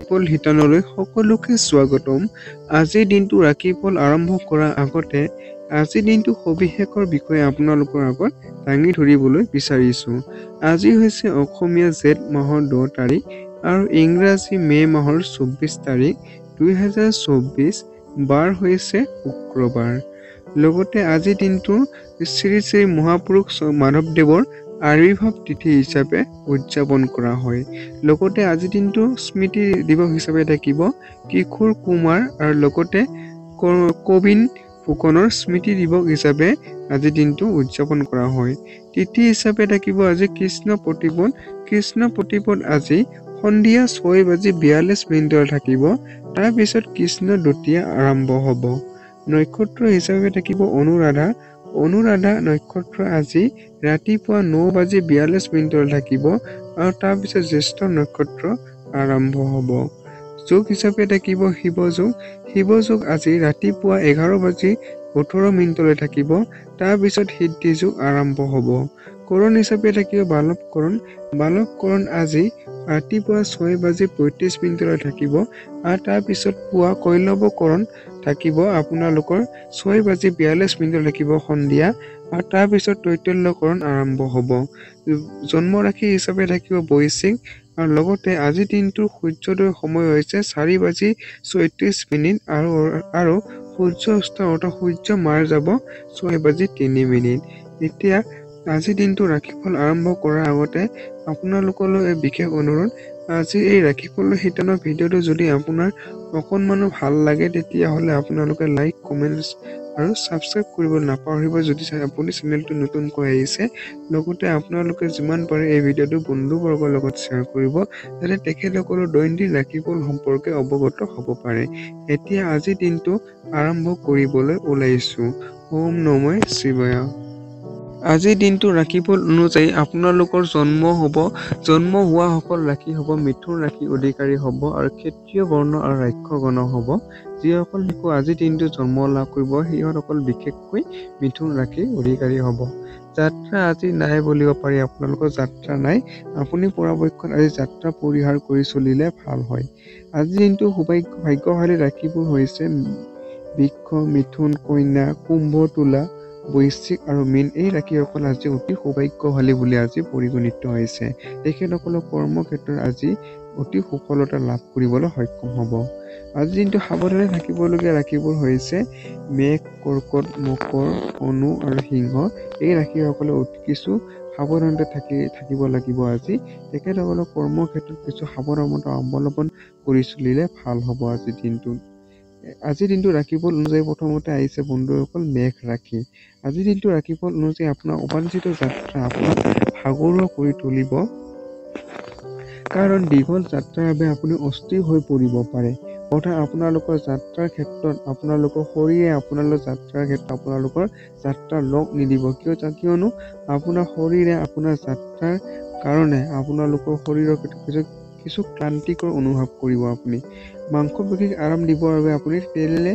পল শিতানলৈ সকলোকে স্বাগতম। আজিৰ দিনটো ৰাখিপল আৰম্ভ কৰাৰ আগতে আজিৰ দিনটো সবিশেষৰ বিষয়ে আপোনালোকৰ আগত দাঙি ধৰিবলৈ বিচাৰিছোঁ। আজি হৈছে অসমীয়া জেঠ মাহৰ 10 তাৰিখ আৰু ইংৰাজী মে' মাহৰ 24 তাৰিখ 2024, বাৰ হৈছে শুক্ৰবাৰ। লগতে আজিৰ দিনটো শ্ৰী শ্ৰী মহাপুৰুষ মাধৱদেৱৰ আৱিৰ্ভাৱ তিথি হিচাপে উদযাপন কৰা হয়। লগতে আজিৰ দিনটো স্মৃতি দিৱস হিচাপে থাকিব কিশোৰ কুমাৰ আৰু লগতে কবিন ফুকনৰ স্মৃতি দিৱস হিচাপে আজিৰ দিনটো উদযাপন কৰা হয়। তিথি হিচাপে থাকিব আজি কৃষ্ণ প্ৰতিপদ। কৃষ্ণ প্ৰতিপদ আজি সন্ধিয়া 6:42 থাকিব। তাৰপিছত কৃষ্ণ দ্বিতীয়া আৰম্ভ হ'ব। নক্ষত্ৰ হিচাপে থাকিব অনুৰাধা। অনুৰাধা নক্ষত্ৰ আজি ৰাতিপুৱা 9:42 থাকিব আৰু তাৰপিছত জ্যেষ্ঠ নক্ষত্ৰ আৰম্ভ হ'ব। যোগ হিচাপে থাকিব শিৱযোগ। শিৱযোগ আজি ৰাতিপুৱা 11:18 থাকিব। তাৰপিছত সিদ্ধি যোগ আৰম্ভ হ'ব। কৰণ হিচাপে থাকিব বালৱকৰণ। বালৱকৰণ আজি ৰাতিপুৱা 6:35 থাকিব আৰু তাৰপিছত পুৱা কৈলৱকৰণ থাকিব আপোনালোকৰ 6:42 থাকিব সন্ধিয়া আৰু তাৰপিছত তৈতল্যকৰণ আৰম্ভ হ'ব। জন্ম ৰাশি হিচাপে থাকিব বৃশ্চিক আৰু লগতে আজিৰ দিনটোৰ সূৰ্যোদয় সময় হৈছে 4:34 আৰু সূৰ্য অস্ত অৰ্থাৎ সূৰ্য মাৰ যাব 6:03। এতিয়া আজিৰ দিনটো ৰাশিফল আৰম্ভ কৰাৰ আগতে আপোনালোকলৈ বিশেষ অনুৰোধ, আজি এই ৰাশিফল শিতানৰ ভিডিঅ'টো যদি আপোনাৰ অকণমানো ভাল লাগে তেতিয়াহ'লে আপোনালোকে লাইক, কমেণ্টছ আৰু ছাবস্ক্ৰাইব কৰিবলৈ নাপাহৰিব যদি আপুনি চেনেলটো নতুনকৈ আহিছে। লগতে আপোনালোকে যিমান পাৰে এই ভিডিঅ'টো বন্ধুবৰ্গৰ লগত শ্বেয়াৰ কৰিব যাতে তেখেতসকলৰ দৈনন্দিন ৰাশিফল সম্পৰ্কে অৱগত হ'ব পাৰে। এতিয়া আজিৰ দিনটো আৰম্ভ কৰিবলৈ ওলাইছোঁ। ওম নমঃ শিৱায়। আজিৰ দিনটো ৰাশিফল অনুযায়ী আপোনালোকৰ জন্ম হোৱা সকল ৰাশি হ'ব মিথুন ৰাশি অধিকাৰী হ'ব আৰু ক্ষত্ৰিয় বৰ্ণ আৰু ৰাক্ষ গণ হ'ব। যিসকল শিশু আজিৰ দিনটো জন্ম লাভ কৰিব সিহঁতসকল বিশেষকৈ মিথুন ৰাশিৰ অধিকাৰী হ'ব। যাত্ৰা আজি নাই বুলিব পাৰি, আপোনালোকৰ যাত্ৰা নাই। আপুনি পৰাপক্ষত আজি যাত্ৰা পৰিহাৰ কৰি চলিলে ভাল হয়। আজিৰ দিনটো ভাগ্যশালী ৰাশিবোৰ হৈছে বৃষ, মিথুন, কন্যা, কুম্ভ, তুলা, বৃশ্চিক আৰু মীন। এই ৰাশিসকল আজি অতি সৌভাগ্যশালী বুলি আজি পৰিগণিত হৈছে। তেখেতসকলৰ কৰ্মক্ষেত্ৰত আজি অতি সফলতা লাভ কৰিবলৈ সক্ষম হ'ব। আজিৰ দিনটো সাৱধানে থাকিবলগীয়া ৰাশিবোৰ হৈছে মেষ, কৰ্কট, মকৰ, ধনু আৰু সিংহ। এই ৰাশিসকলে কিছু সাৱধানতা থাকিব লাগিব আজি। তেখেতসকলৰ কৰ্মক্ষেত্ৰত কিছু সাৱধানতা অৱলম্বন কৰি চলিলে ভাল হ'ব আজিৰ দিনটোত। আজিৰ দিনটো ৰাশিফল অনুযায়ী প্ৰথমতে আহিছে বন্ধুসকল মেষ ৰাশি। আজিৰ দিনটো ৰাশিফল অনুযায়ী আপোনাৰ অবাঞ্ছিত যাত্ৰা আপোনাক ভাগৰুৱা কৰি তুলিব। কাৰণ দীঘল যাত্ৰাৰ বাবে আপুনি অস্থিৰ হৈ পৰিব পাৰে। অৰ্থাৎ আপোনালোকৰ যাত্ৰাৰ ক্ষেত্ৰত আপোনালোকৰ শৰীৰে আপোনালোকৰ যাত্ৰা লগ নিদিব। কিয়নো আপোনাৰ শৰীৰে আপোনাৰ যাত্ৰাৰ কাৰণে আপোনালোকৰ শৰীৰৰ কিছু ক্লান্তিকৰ অনুভৱ কৰিব। আপুনি মাংসপেশীক আৰাম দিবৰ বাবে আপুনি তেলেৰে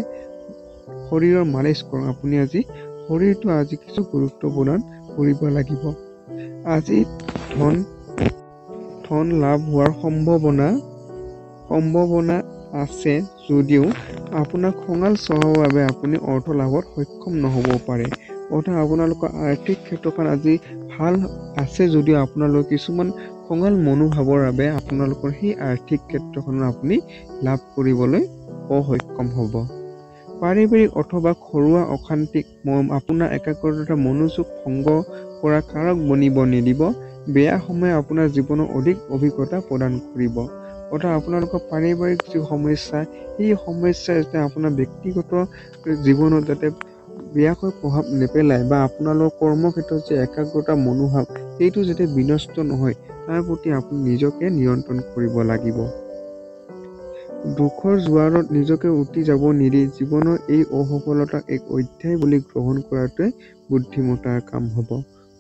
শৰীৰৰ মালিচ কৰক। আপুনি আজি শৰীৰটো কিছু গুৰুত্ব প্ৰদান কৰিব লাগিব। আজি ধন লাভ হোৱাৰ সম্ভাৱনা আছে যদিও আপোনাৰ খঙাল স্বভাৱৰ বাবে আপুনি অৰ্থ লাভত সক্ষম নহ'ব পাৰে। অৰ্থাৎ আপোনালোকৰ আৰ্থিক ক্ষেত্ৰখন আজি ভাল আছে যদিও আপোনালোকৰ কিছুমান খঙাল মনোভাৱৰ বাবে আপোনালোকৰ সেই আৰ্থিক ক্ষেত্ৰখনত আপুনি লাভ কৰিবলৈ অসক্ষম হ'ব। পাৰিবাৰিক অথবা ঘৰুৱা অশান্তিক আপোনাৰ একাগ্ৰতা মনোযোগ ভংগ কৰা কাৰক বনিব নিদিব। বেয়া সময়ে আপোনাৰ জীৱনৰ অধিক অভিজ্ঞতা প্ৰদান কৰিব। অৰ্থাৎ আপোনালোকৰ পাৰিবাৰিক যি সমস্যা সেই সমস্যাই যাতে আপোনাৰ ব্যক্তিগত জীৱনত যাতে বেয়াকৈ প্ৰভাৱ নেপেলায় বা আপোনালোকৰ কৰ্মক্ষেত্ৰত যে একাগ্ৰতা মনোভাৱ সেইটো যাতে বিনষ্ট নহয় তাৰ প্ৰতি আপুনি নিজকে নিয়ন্ত্ৰণ কৰিব লাগিব। দুখৰ জোৱাৰত নিজকে উটি যাব নিদি জীৱনৰ এই অসফলতাক এক অধ্যায় বুলি গ্ৰহণ কৰাটোৱে বুদ্ধিমতাৰ কাম হ'ব।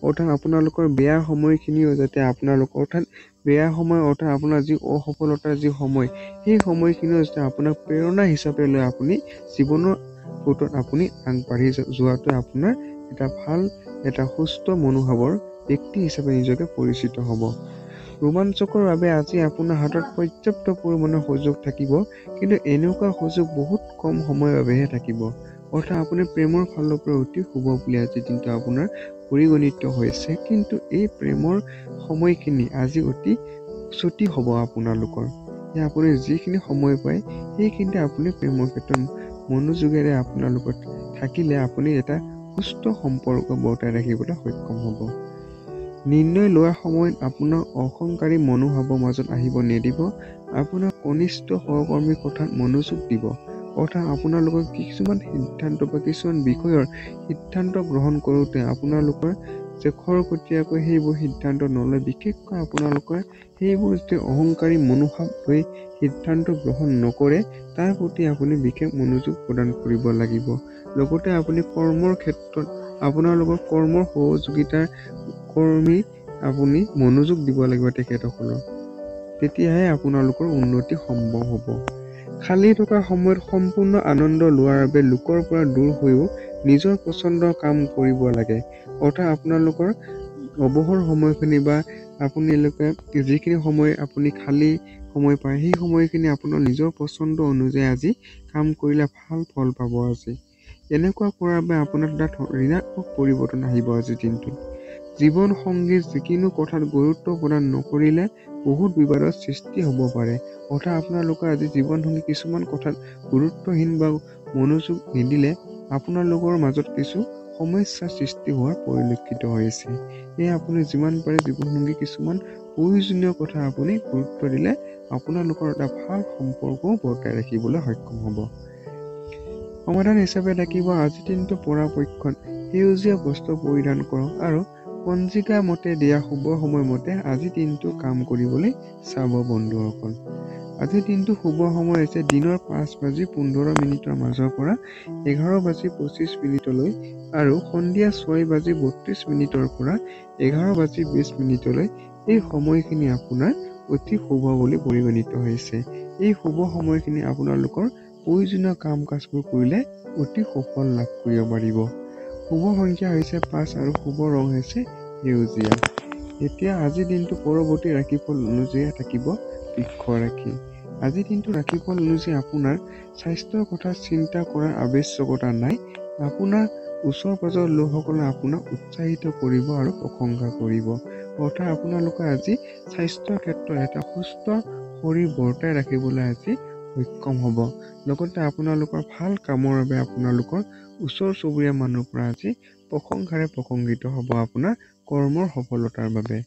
অৰ্থাৎ আপোনালোকৰ বেয়া সময়খিনিও যাতে আপোনাৰ যি অসফলতাৰ যি সময় সেই সময়খিনিও যাতে আপোনাক প্ৰেৰণা হিচাপে লৈ আপুনি জীৱনৰ পথত আপুনি আগবাঢ়ি যোৱাটোৱে আপোনাৰ এটা ভাল সুস্থ মনোভাৱৰ ব্যক্তি হিচাপে নিজকে পৰিচিত হ'ব। ৰোমাঞ্চকৰ বাবে আজি আপোনাৰ হাতত পৰ্যাপ্ত পৰিমাণৰ সুযোগ থাকিব, কিন্তু এনেকুৱা সুযোগ বহুত কম সময়ৰ বাবেহে থাকিব। অৰ্থাৎ আপুনি প্ৰেমৰ ফালৰ পৰা অতি শুভ বুলি আজি দিনটো আপোনাৰ পৰিগণিত হৈছে, কিন্তু এই প্ৰেমৰ সময়খিনি আজি অতি ছুটি হ'ব আপোনালোকৰ। আপুনি যিখিনি সময় পায় সেইখিনিতে আপুনি প্ৰেমৰ ক্ষেত্ৰত মনোযোগেৰে আপোনালোকৰ থাকিলে আপুনি এটা সুস্থ সম্পৰ্ক বৰ্তাই ৰাখিবলৈ সক্ষম হ'ব। নিৰ্ণয় লোৱাৰ সময়ত আপোনাৰ অহংকাৰী মনোভাৱৰ মাজত আহিব নিদিব। আপোনাৰ কনিষ্ঠ সহকৰ্মীৰ কথাত মনোযোগ দিব। অৰ্থাৎ আপোনালোকৰ কিছুমান সিদ্ধান্ত বা কিছুমান বিষয়ৰ সিদ্ধান্ত গ্ৰহণ কৰোঁতে আপোনালোকৰ যে খৰকটীয়াকৈ সেইবোৰ সিদ্ধান্ত নলয়, বিশেষকৈ আপোনালোকৰ সেইবোৰ যে অহংকাৰী মনোভাৱ লৈ সিদ্ধান্ত গ্ৰহণ নকৰে, তাৰ প্ৰতি আপুনি বিশেষ মনোযোগ প্ৰদান কৰিব লাগিব। লগতে আপুনি কৰ্মৰ ক্ষেত্ৰত আপোনালোকৰ কৰ্মৰ সহযোগিতাৰ কৰ্মী আপুনি মনোযোগ দিব লাগিব তেখেতসকলক। তেতিয়াহে আপোনালোকৰ উন্নতি সম্ভৱ হ'ব। খালী থকা সময়ত সম্পূৰ্ণ আনন্দ লোৱাৰ বাবে লোকৰ পৰা দূৰ হৈও নিজৰ পচন্দৰ কাম কৰিব লাগে। অৰ্থাৎ আপোনালোকৰ অৱসৰ সময়খিনি বা আপোনালোকে যিখিনি সময় আপুনি খালী সময় পায় সেই সময়খিনি আপোনাৰ নিজৰ পচন্দ অনুযায়ী আজি কাম কৰিলে ভাল ফল পাব আজি। এনেকুৱা কৰাৰ বাবে আপোনাৰ তাত ঋণাত্মক পৰিৱৰ্তন আহিব আজিৰ দিনটোত। জীৱন সংগীৰ যিকোনো কথাত গুৰুত্ব প্ৰদান নকৰিলে বহুত বিবাদৰ সৃষ্টি হ'ব পাৰে। অৰ্থাৎ আপোনালোকৰ আজি জীৱন সংগী কিছুমান কথাত গুৰুত্বহীন বা মনোযোগ নিদিলে আপোনালোকৰ মাজত কিছু সমস্যাৰ সৃষ্টি হোৱাৰ পৰিলক্ষিত হৈছে। সেয়ে আপুনি যিমান পাৰে জীৱনসংগী কিছুমান প্ৰয়োজনীয় কথা আপুনি গুৰুত্ব দিলে আপোনালোকৰ এটা ভাল সম্পৰ্কও বৰ্তাই ৰাখিবলৈ সক্ষম হ'ব। সমাধান হিচাপে থাকিব আজিৰ দিনটো পৰাপক্ষত সেউজীয়া বস্ত্ৰ পৰিধান কৰক আৰু পঞ্জিকা মতে দিয়া শুভ সময়মতে আজিৰ দিনটো কাম কৰিবলৈ চাব বন্ধুসকল। আজিৰ দিনটো শুভ সময় হৈছে দিনৰ 5:15 মাজৰ পৰা 11:25 আৰু সন্ধিয়া 6:32 পৰা 11:20 এই সময়খিনি আপোনাৰ অতি শুভ বুলি পৰিগণিত হৈছে। এই শুভ সময়খিনি আপোনালোকৰ প্ৰয়োজনীয় কাম কাজবোৰ কৰিলে অতি সুফল লাভ কৰিব পাৰিব। শুভ সংখ্যা হৈছে 5 আৰু শুভ ৰং হৈছে সেউজীয়া। এতিয়া আজিৰ দিনটো পৰৱৰ্তী ৰাশিফল অনুযায়ী থাকিব বৃক্ষ ৰাশি। আজিৰ দিনটো ৰাশিফল অনুযায়ী আপোনাৰ স্বাস্থ্যৰ কথা চিন্তা কৰাৰ আৱশ্যকতা নাই। আপোনাৰ ওচৰ পাজৰ লোকসকলে আপোনাক উৎসাহিত কৰিব আৰু প্ৰশংসা কৰিব। অৰ্থাৎ আপোনালোকে আজি স্বাস্থ্যৰ ক্ষেত্ৰত এটা সুস্থ শৰীৰ বৰ্তাই ৰাখিবলৈ আজি সক্ষম হ'ব। লগতে আপোনালোকৰ ভাল কামৰ বাবে আপোনালোকৰ ওচৰ চুবুৰীয়া মানুহৰ পৰা আজি প্ৰশংসাৰে প্ৰশংসিত হ'ব আপোনাৰ কৰ্মৰ সফলতাৰ বাবে।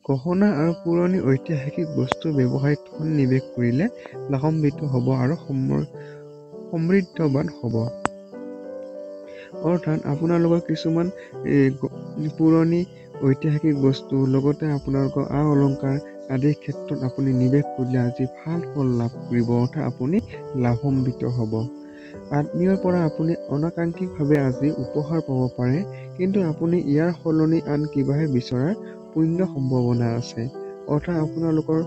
গহনা আৰু পুৰণি ঐতিহাসিক বস্তু ব্যৱসায়ত ধন নিৱেশ কৰিলে লাভান্বিত হ'ব আৰু সমৃদ্ধবান হ'ব। অৰ্থাৎ আপোনালোকৰ কিছুমান পুৰণি ঐতিহাসিক বস্তু লগতে আপোনালোকৰ অলংকাৰ আদিৰ ক্ষেত্ৰত আপুনি নিৱেশ কৰিলে আজি ভাল ফল লাভ কৰিব। অৰ্থাৎ আপুনি লাভান্বিত হ'ব। আত্মীয়ৰ পৰা আপুনি অনাকাংক্ষিকভাৱে আজি উপহাৰ পাব পাৰে, কিন্তু আপুনি ইয়াৰ সলনি আন কিবাহে বিচৰাৰ পূৰ্ণ সম্ভাৱনা আছে। অৰ্থাৎ আপোনালোকৰ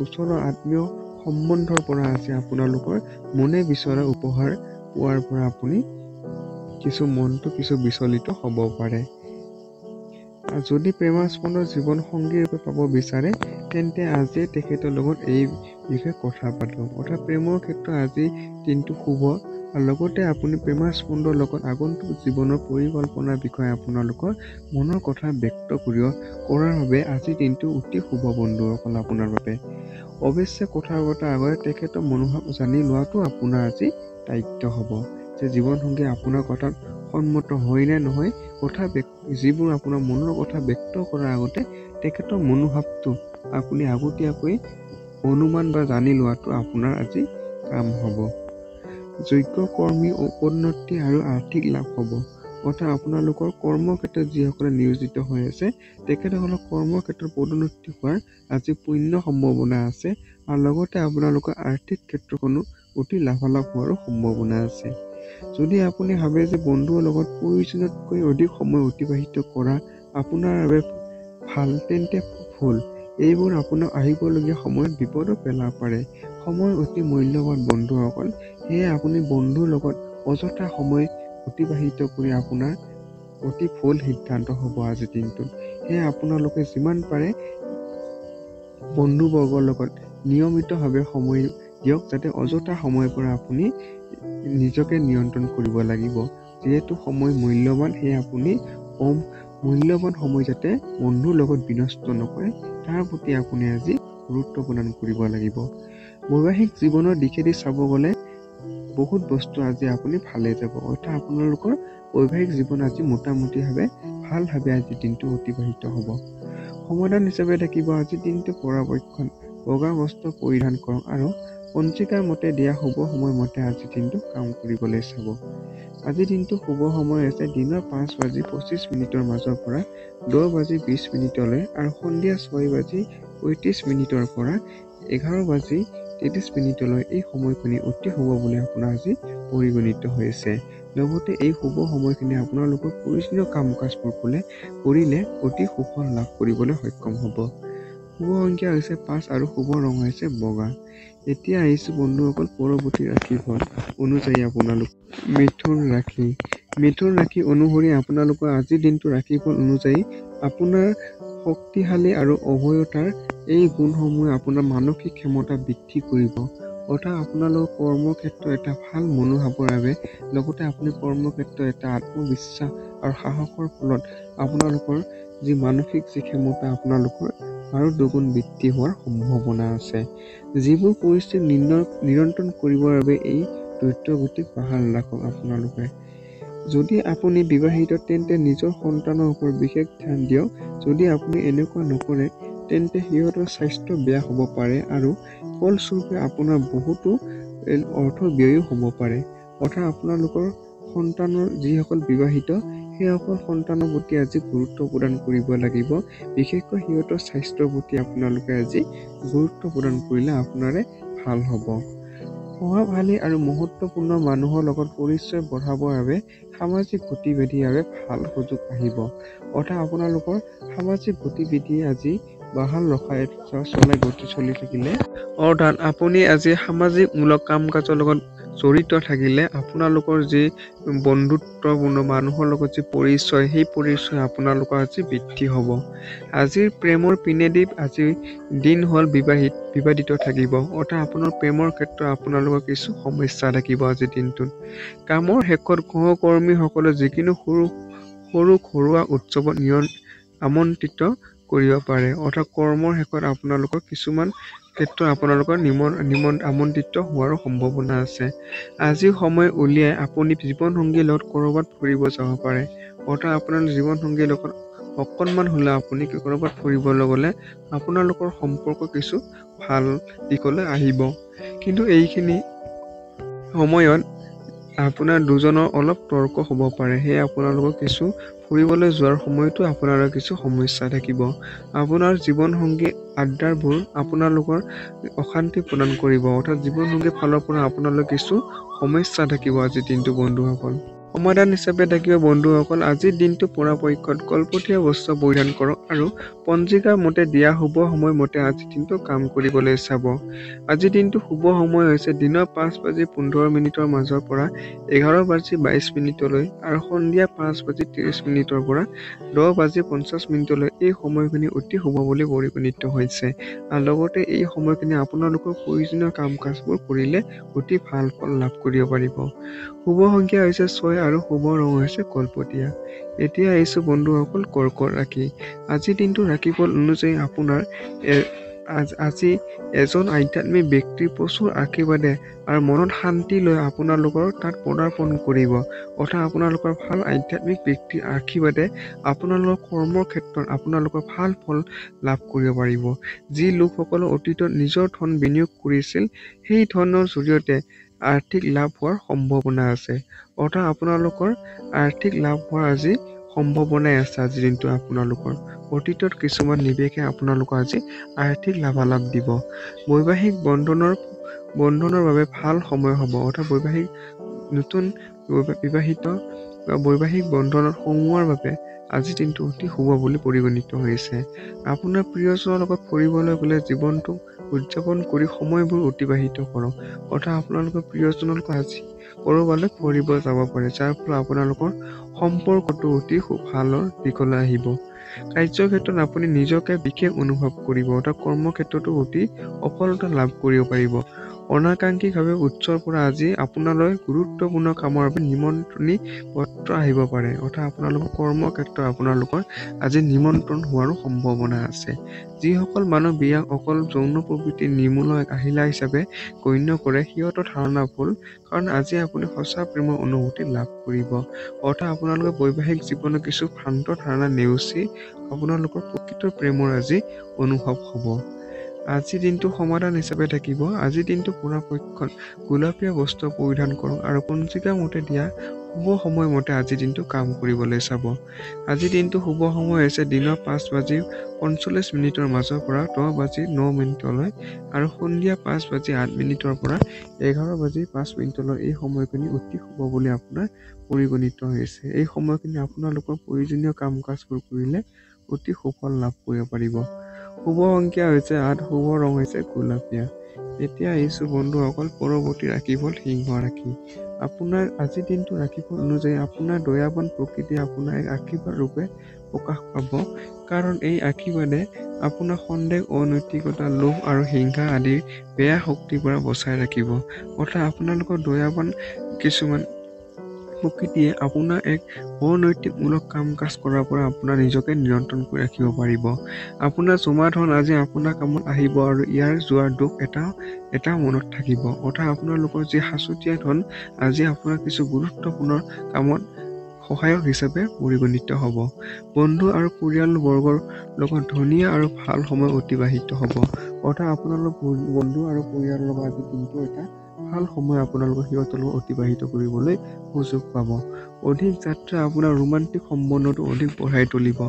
ওচৰৰ আত্মীয় সম্বন্ধৰ পৰা আজি আপোনালোকৰ মনে বিচৰা উপহাৰ পোৱাৰ পৰা আপুনি মনটো কিছু বিচলিত হ'ব পাৰে। যদি প্ৰেমাস্পদ জীৱন সংগী ৰূপে পাব বিচাৰে তেন্তে আজিয়ে তেখেতৰ লগত এই বিষয়ে কথা পাতক। অৰ্থাৎ প্ৰেমৰ ক্ষেত্ৰত আজি দিনটো শুভ আৰু লগতে আপুনি প্ৰেমাস্পদৰ লগত আগন্তুক জীৱনৰ পৰিকল্পনাৰ বিষয়ে আপোনালোকৰ মনৰ কথা ব্যক্ত কৰাৰ বাবে আজিৰ দিনটো অতি শুভ বন্ধুসকল আপোনাৰ বাবে। অৱশ্যে কথা পতাৰ আগতে তেখেতৰ মনোভাৱ জানি লোৱাটো আপোনাৰ আজি দায়িত্ব হ'ব যে জীৱনসংগী আপোনাৰ কথাত সন্মত হয় নে নহয়। যিবোৰ আপোনাৰ মনৰ কথা ব্যক্ত কৰাৰ আগতে তেখেতৰ মনোভাৱটো আপুনি আগতীয়াকৈ অনুমান বা জানি লোৱাটো আপোনাৰ আজি কাম হ'ব। যোগ্য কৰ্মী উপন্নতি আৰু আৰ্থিক লাভ হ'ব। অৰ্থাৎ আপোনালোকৰ কৰ্মক্ষেত্ৰত যিসকলে নিয়োজিত হৈ আছে তেখেতসকলৰ কৰ্মক্ষেত্ৰত পদোন্নতি হোৱাৰ আজি পূৰ্ণ সম্ভাৱনা আছে আৰু লগতে আপোনালোকৰ আৰ্থিক ক্ষেত্ৰখনো অতি লাভালাভ হোৱাৰো সম্ভাৱনা আছে। যদি আপুনি ভাবে যে বন্ধুৰ লগত প্ৰয়োজনতকৈ অধিক সময় অতিবাহিত কৰা আপোনাৰ বাবে ভাল, তেন্তে ভুল। এইবোৰ আপোনাক আহিবলগীয়া সময়ত বিপদত পেলাব পাৰে। সময় অতি মূল্যৱান বন্ধুসকল। সেয়ে আপুনি বন্ধুৰ লগত অযথা সময় অতিবাহিত কৰি আপোনাৰ অতি ভুল সিদ্ধান্ত হ'ব আজিৰ দিনটোত। সেয়ে আপোনালোকে যিমান পাৰে বন্ধুবৰ্গৰ লগত নিয়মিতভাৱে সময় দিয়ক, যাতে অযথা সময়ৰ পৰা আপুনি নিজকে নিয়ন্ত্ৰণ কৰিব লাগিব। যিহেতু সময় মূল্যৱান, সেয়ে আপুনি মূল্যৱান সময় যাতে বন্ধুৰ লগত বিনষ্ট নকৰে, তাৰ প্ৰতি আপুনি আজি গুৰুত্ব প্ৰদান কৰিব লাগিব। বৈবাহিক জীৱনৰ দিশেদি চাব গ'লে বহুত বস্তু আজি আপুনি ভালে যাব, অৰ্থাৎ আপোনালোকৰ বৈবাহিক জীৱন আজি মোটামুটিভাৱে ভালভাৱে আজিৰ দিনটো অতিবাহিত হ'ব। সমাধান হিচাপে থাকিব আজিৰ দিনটো পৰাপক্ষত বগা বস্ত্ৰ পৰিধান কৰক আৰু পঞ্জিকাৰ মতে দিয়া শুভ সময় মতে আজিৰ দিনটো কাম কৰিবলৈ চাব। আজিৰ দিনটো শুভ সময় হৈছে দিনৰ 5:25 মাজৰ পৰা 10:20 আৰু সন্ধিয়া 6:35 পৰা 11:30 এই সময়খিনি অতি শুভ বুলি আপোনাৰ আজি পৰিগণিত হৈছে। লগতে এই শুভ সময়খিনি আপোনালোকৰ প্ৰয়োজনীয় কাম কাজবোৰ কৰিলে অতি সুফল লাভ কৰিবলৈ সক্ষম হ'ব। শুভ সংখ্যা হৈছে 5 আৰু শুভ ৰং হৈছে বগা। এতিয়া আহিছোঁ বন্ধুসকল পৰৱৰ্তী ৰাশিফল অনুযায়ী আপোনালোক মিথুন ৰাশি অনুসৰি আপোনালোকৰ আজিৰ দিনটো ৰাশিফল অনুযায়ী আপোনাৰ শক্তিশালী আৰু অভয়তাৰ এই গুণসমূহে আপোনাৰ মানসিক ক্ষমতা বৃদ্ধি কৰিব। অৰ্থাৎ আপোনালোকৰ কৰ্মক্ষেত্ৰত এটা ভাল মনোভাৱৰ বাবে, লগতে আপুনি কৰ্মক্ষেত্ৰত এটা আত্মবিশ্বাস আৰু সাহসৰ ফলত আপোনালোকৰ যি মানসিক যি ক্ষমতা আপোনালোকৰ আৰু দুগুণ বৃদ্ধি হোৱাৰ সম্ভাৱনা আছে। যিবোৰ পৰিস্থিতি নিয়ন্ত্ৰণ কৰিবৰ বাবে এই দ্ৰুতগতিক বাহাল ৰাখক আপোনালোকে। যদি আপুনি বিবাহিত তেন্তে নিজৰ সন্তানৰ ওপৰত বিশেষ ধ্যান দিয়ক। যদি আপুনি এনেকুৱা নকৰে তেন্তে সিহঁতৰ স্বাস্থ্য বেয়া হ'ব পাৰে আৰু ফলস্বৰূপে আপোনাৰ বহুতো অৰ্থ ব্যয়ো হ'ব পাৰে। অৰ্থাৎ আপোনালোকৰ সন্তানৰ যিসকল বিবাহিত সেইসকল সন্তানৰ প্ৰতি আজি গুৰুত্ব প্ৰদান কৰিব লাগিব। বিশেষকৈ সিহঁতৰ স্বাস্থ্যৰ প্ৰতি আপোনালোকে আজি গুৰুত্ব প্ৰদান কৰিলে আপোনাৰে ভাল হ'ব। প্ৰভাৱশালী আৰু মহত্বপূৰ্ণ মানুহৰ লগত পৰিচয় বঢ়াবৰ বাবে সামাজিক গতিবিধিৰ বাবে ভাল সুযোগ আহিব। অৰ্থাৎ আপোনালোকৰ সামাজিক গতিবিধি আজি বাহাল চলি থাকিলে, অৰ্থাৎ আপুনি আজি সামাজিকমূলক কাম কাজৰ লগত জড়িত থাকিলে আপোনালোকৰ যি বন্ধুত্বপূৰ্ণ মানুহৰ লগত যি পৰিচয়, সেই পৰিচয় আপোনালোকৰ আজি বৃদ্ধি হ'ব। আজিৰ প্ৰেমৰ পিনেদি আজিৰ দিন হ'ল বিবাদিত থাকিব। অৰ্থাৎ আপোনাৰ প্ৰেমৰ ক্ষেত্ৰত আপোনালোকৰ কিছু সমস্যা থাকিব আজিৰ দিনটোত। কামৰ শেষত সহকৰ্মীসকলে যিকোনো সৰু ঘৰুৱা উৎসৱত আমন্ত্ৰিত কৰিব পাৰে। অৰ্থাৎ কৰ্মৰ শেষত আপোনালোকৰ কিছুমান ক্ষেত্ৰত আপোনালোকৰ আমন্ত্ৰিত হোৱাৰো সম্ভাৱনা আছে। আজি সময় উলিয়াই আপুনি জীৱনসংগীৰ লগত ক'ৰবাত ফুৰিব যাব পাৰে। অৰ্থাৎ আপোনাৰ জীৱনসংগীৰ লগত অকণমান হ'লেও আপুনি ক'ৰবাত ফুৰিবলৈ গ'লে আপোনালোকৰ সম্পৰ্ক কিছু ভাল দিশলৈ আহিব। কিন্তু এইখিনি সময়ত আপোনাৰ দুজনৰ অলপ তৰ্ক হ'ব পাৰে। সেয়ে আপোনালোকৰ কিছু ফুৰিবলৈ যোৱাৰ সময়তো আপোনালোকৰ কিছু সমস্যা থাকিব। আপোনাৰ জীৱনসংগী আড্ডাবোৰ আপোনালোকৰ অশান্তি প্ৰদান কৰিব। অৰ্থাৎ জীৱনসংগীৰ ফালৰ পৰা আপোনালোকৰ কিছু সমস্যা থাকিব আজিৰ দিনটো বন্ধুসকল। সমাধান হিচাপে থাকিব বন্ধুসকল আজিৰ দিনটো পৰাপক্ষত কলপতীয়া বস্ত্ৰ পৰিধান কৰক আৰু পঞ্জিকাৰ মতে দিয়া শুভ সময় মতে আজিৰ দিনটো কাম কৰিবলৈ চাব। আজিৰ দিনটো শুভ সময় হৈছে দিনৰ 5:15 মাজৰ পৰা 11:22 আৰু সন্ধিয়া 5:30 পৰা 10:50 এই সময়খিনি অতি শুভ বুলি পৰিগণিত হৈছে। আৰু লগতে এই সময়খিনি আপোনালোকৰ প্ৰয়োজনীয় কাম কাজবোৰ কৰিলে অতি ভাল ফল লাভ কৰিব পাৰিব। শুভ সংখ্যা হৈছে 6 আৰু শুভ ৰং হৈছে কলপতীয়া। এতিয়া আহিছোঁ বন্ধুসকল কৰ্কট ৰাশি। আজিৰ দিনটো ৰাশিফল অনুযায়ী আপোনাৰ আজি এজন আধ্যাত্মিক ব্যক্তিৰ প্ৰচুৰ আশীৰ্বাদে আৰু মনত শান্তি লৈ আপোনালোকৰ তাত পদাৰ্পণ কৰিব। অৰ্থাৎ আপোনালোকৰ ভাল আধ্যাত্মিক ব্যক্তিৰ আশীৰ্বাদে আপোনালোকৰ কৰ্মৰ ক্ষেত্ৰত আপোনালোকৰ ভাল ফল লাভ কৰিব পাৰিব। যি লোকসকলে অতীতত নিজৰ ধন বিনিয়োগ কৰিছিল সেই ধনৰ জৰিয়তে আৰ্থিক লাভ হোৱাৰ সম্ভাৱনা আছে। অৰ্থাৎ আপোনালোকৰ আৰ্থিক লাভ হোৱাৰ আজি সম্ভাৱনাই আছে। আজিৰ দিনটো আপোনালোকৰ অতীতত কিছুমান নিৱেশে আপোনালোকৰ আজি আৰ্থিক লাভালাভ দিব। বৈবাহিক বন্ধনৰ বাবে ভাল সময় হ'ব। অৰ্থাৎ বৈবাহিক বন্ধনত সোমোৱাৰ বাবে আজিৰ দিনটো অতি শুভ বুলি পৰিগণিত হৈছে। আপোনাৰ প্ৰিয়জনৰ লগত ফুৰিবলৈ গ'লে জীৱনটো উদযাপন কৰি সময়বোৰ অতিবাহিত কৰক। অৰ্থাৎ আপোনালোকৰ প্ৰিয়জনৰ লগত আজি ক'ৰবালৈ ফুৰিব যাব পাৰে, যাৰ ফলত আপোনালোকৰ সম্পৰ্কটো অতি ভালৰ দিশলৈ আহিব। কাৰ্যক্ষেত্ৰত আপুনি নিজকে বিশেষ অনুভৱ কৰিব অৰ্থাৎ কৰ্মক্ষেত্ৰতো অতি সফলতা লাভ কৰিব পাৰিব। অনাকাংক্ষিকভাৱে উৎসৰ পৰা আজি আপোনালৈ গুৰুত্বপূৰ্ণ কামৰ বাবে নিমন্ত্ৰণী পত্ৰ আহিব পাৰে অৰ্থাৎ আপোনালোকৰ কৰ্মক্ষেত্ৰত আপোনালোকৰ আজি নিমন্ত্ৰণ হোৱাৰো সম্ভাৱনা আছে। যিসকল মানুহ বিয়াক অকল যৌন প্ৰবৃত্তিৰ নিৰ্মূল আহিলা হিচাপে গণ্য কৰে সিহঁতৰ ধাৰণা ভুল, কাৰণ আজি আপুনি সঁচা প্ৰেমৰ অনুভূতি লাভ কৰিব অৰ্থাৎ আপোনালোকে বৈবাহিক জীৱনৰ কিছু ভ্ৰান্ত ধাৰণা নেওচি আপোনালোকৰ প্ৰকৃত প্ৰেমৰ আজি অনুভৱ হ'ব। আজিৰ দিনটো সমাধান হিচাপে থাকিব। আজিৰ দিনটো পৰাপক্ষত গোলপীয়া বস্ত্ৰ পৰিধান কৰক আৰু পঞ্জিকা মতে দিয়া শুভ সময়মতে আজিৰ দিনটো কাম কৰিবলৈ চাব। আজিৰ দিনটো শুভ সময় হৈছে দিনৰ 5:45 মাজৰ পৰা 10:09 আৰু সন্ধিয়া 5:08 পৰা 11:05 এই সময়খিনি অতি শুভ বুলি আপোনাৰ পৰিগণিত হৈছে। এই সময়খিনি আপোনালোকৰ প্ৰয়োজনীয় কাম কাজবোৰ কৰিলে অতি সুফল লাভ কৰিব পাৰিব। শুভ সংখ্যা হৈছে 8, শুভ ৰং হৈছে গোলপীয়া। এতিয়া আহিছো বন্ধুসকল পৰৱৰ্তী ৰাশিফল সিংহ ৰাশি। আপোনাৰ আজিৰ দিনটো ৰাশিফল অনুযায়ী আপোনাৰ দয়াৱান প্ৰকৃতি আপোনাৰ এক আশীৰ্বাদ ৰূপে প্ৰকাশ পাব, কাৰণ এই আশীৰ্বাদে আপোনাৰ সন্দেহ, অনৈতিকতা, লোভ আৰু হিংসা আদিৰ বেয়া শক্তিৰ পৰা বচাই ৰাখিব অৰ্থাৎ আপোনালোকৰ দয়াৱান কিছুমান প্ৰকৃতিয়ে আপোনাৰ এক অনৈতিকমূলক কাম কাজ কৰাৰ পৰা আপোনাৰ নিজকে নিয়ন্ত্ৰণ কৰি ৰাখিব পাৰিব। আপোনাৰ জমা ধন আজি আপোনাৰ কামত আহিব আৰু ইয়াৰ যোৱাৰ দুখ এটা মনত থাকিব অৰ্থাৎ আপোনালোকৰ যি সাঁচতীয়া ধন আজি আপোনাৰ কিছু গুৰুত্বপূৰ্ণ কামত সহায়ক হিচাপে পৰিগণিত হ'ব। বন্ধু আৰু পৰিয়ালবৰ্গৰ লগত ধুনীয়া আৰু ভাল সময় অতিবাহিত হ'ব অৰ্থাৎ আপোনালোকৰ বন্ধু আৰু পৰিয়ালৰ লগত আজি দিনটো এটা ভাল সময় আপোনালোকৰ সিহঁতৰ লগত অতিবাহিত কৰিবলৈ সুযোগ পাব। অধিক যাত্ৰা আপোনাৰ ৰোমান্টিক সম্বন্ধটো অধিক বঢ়াই তুলিব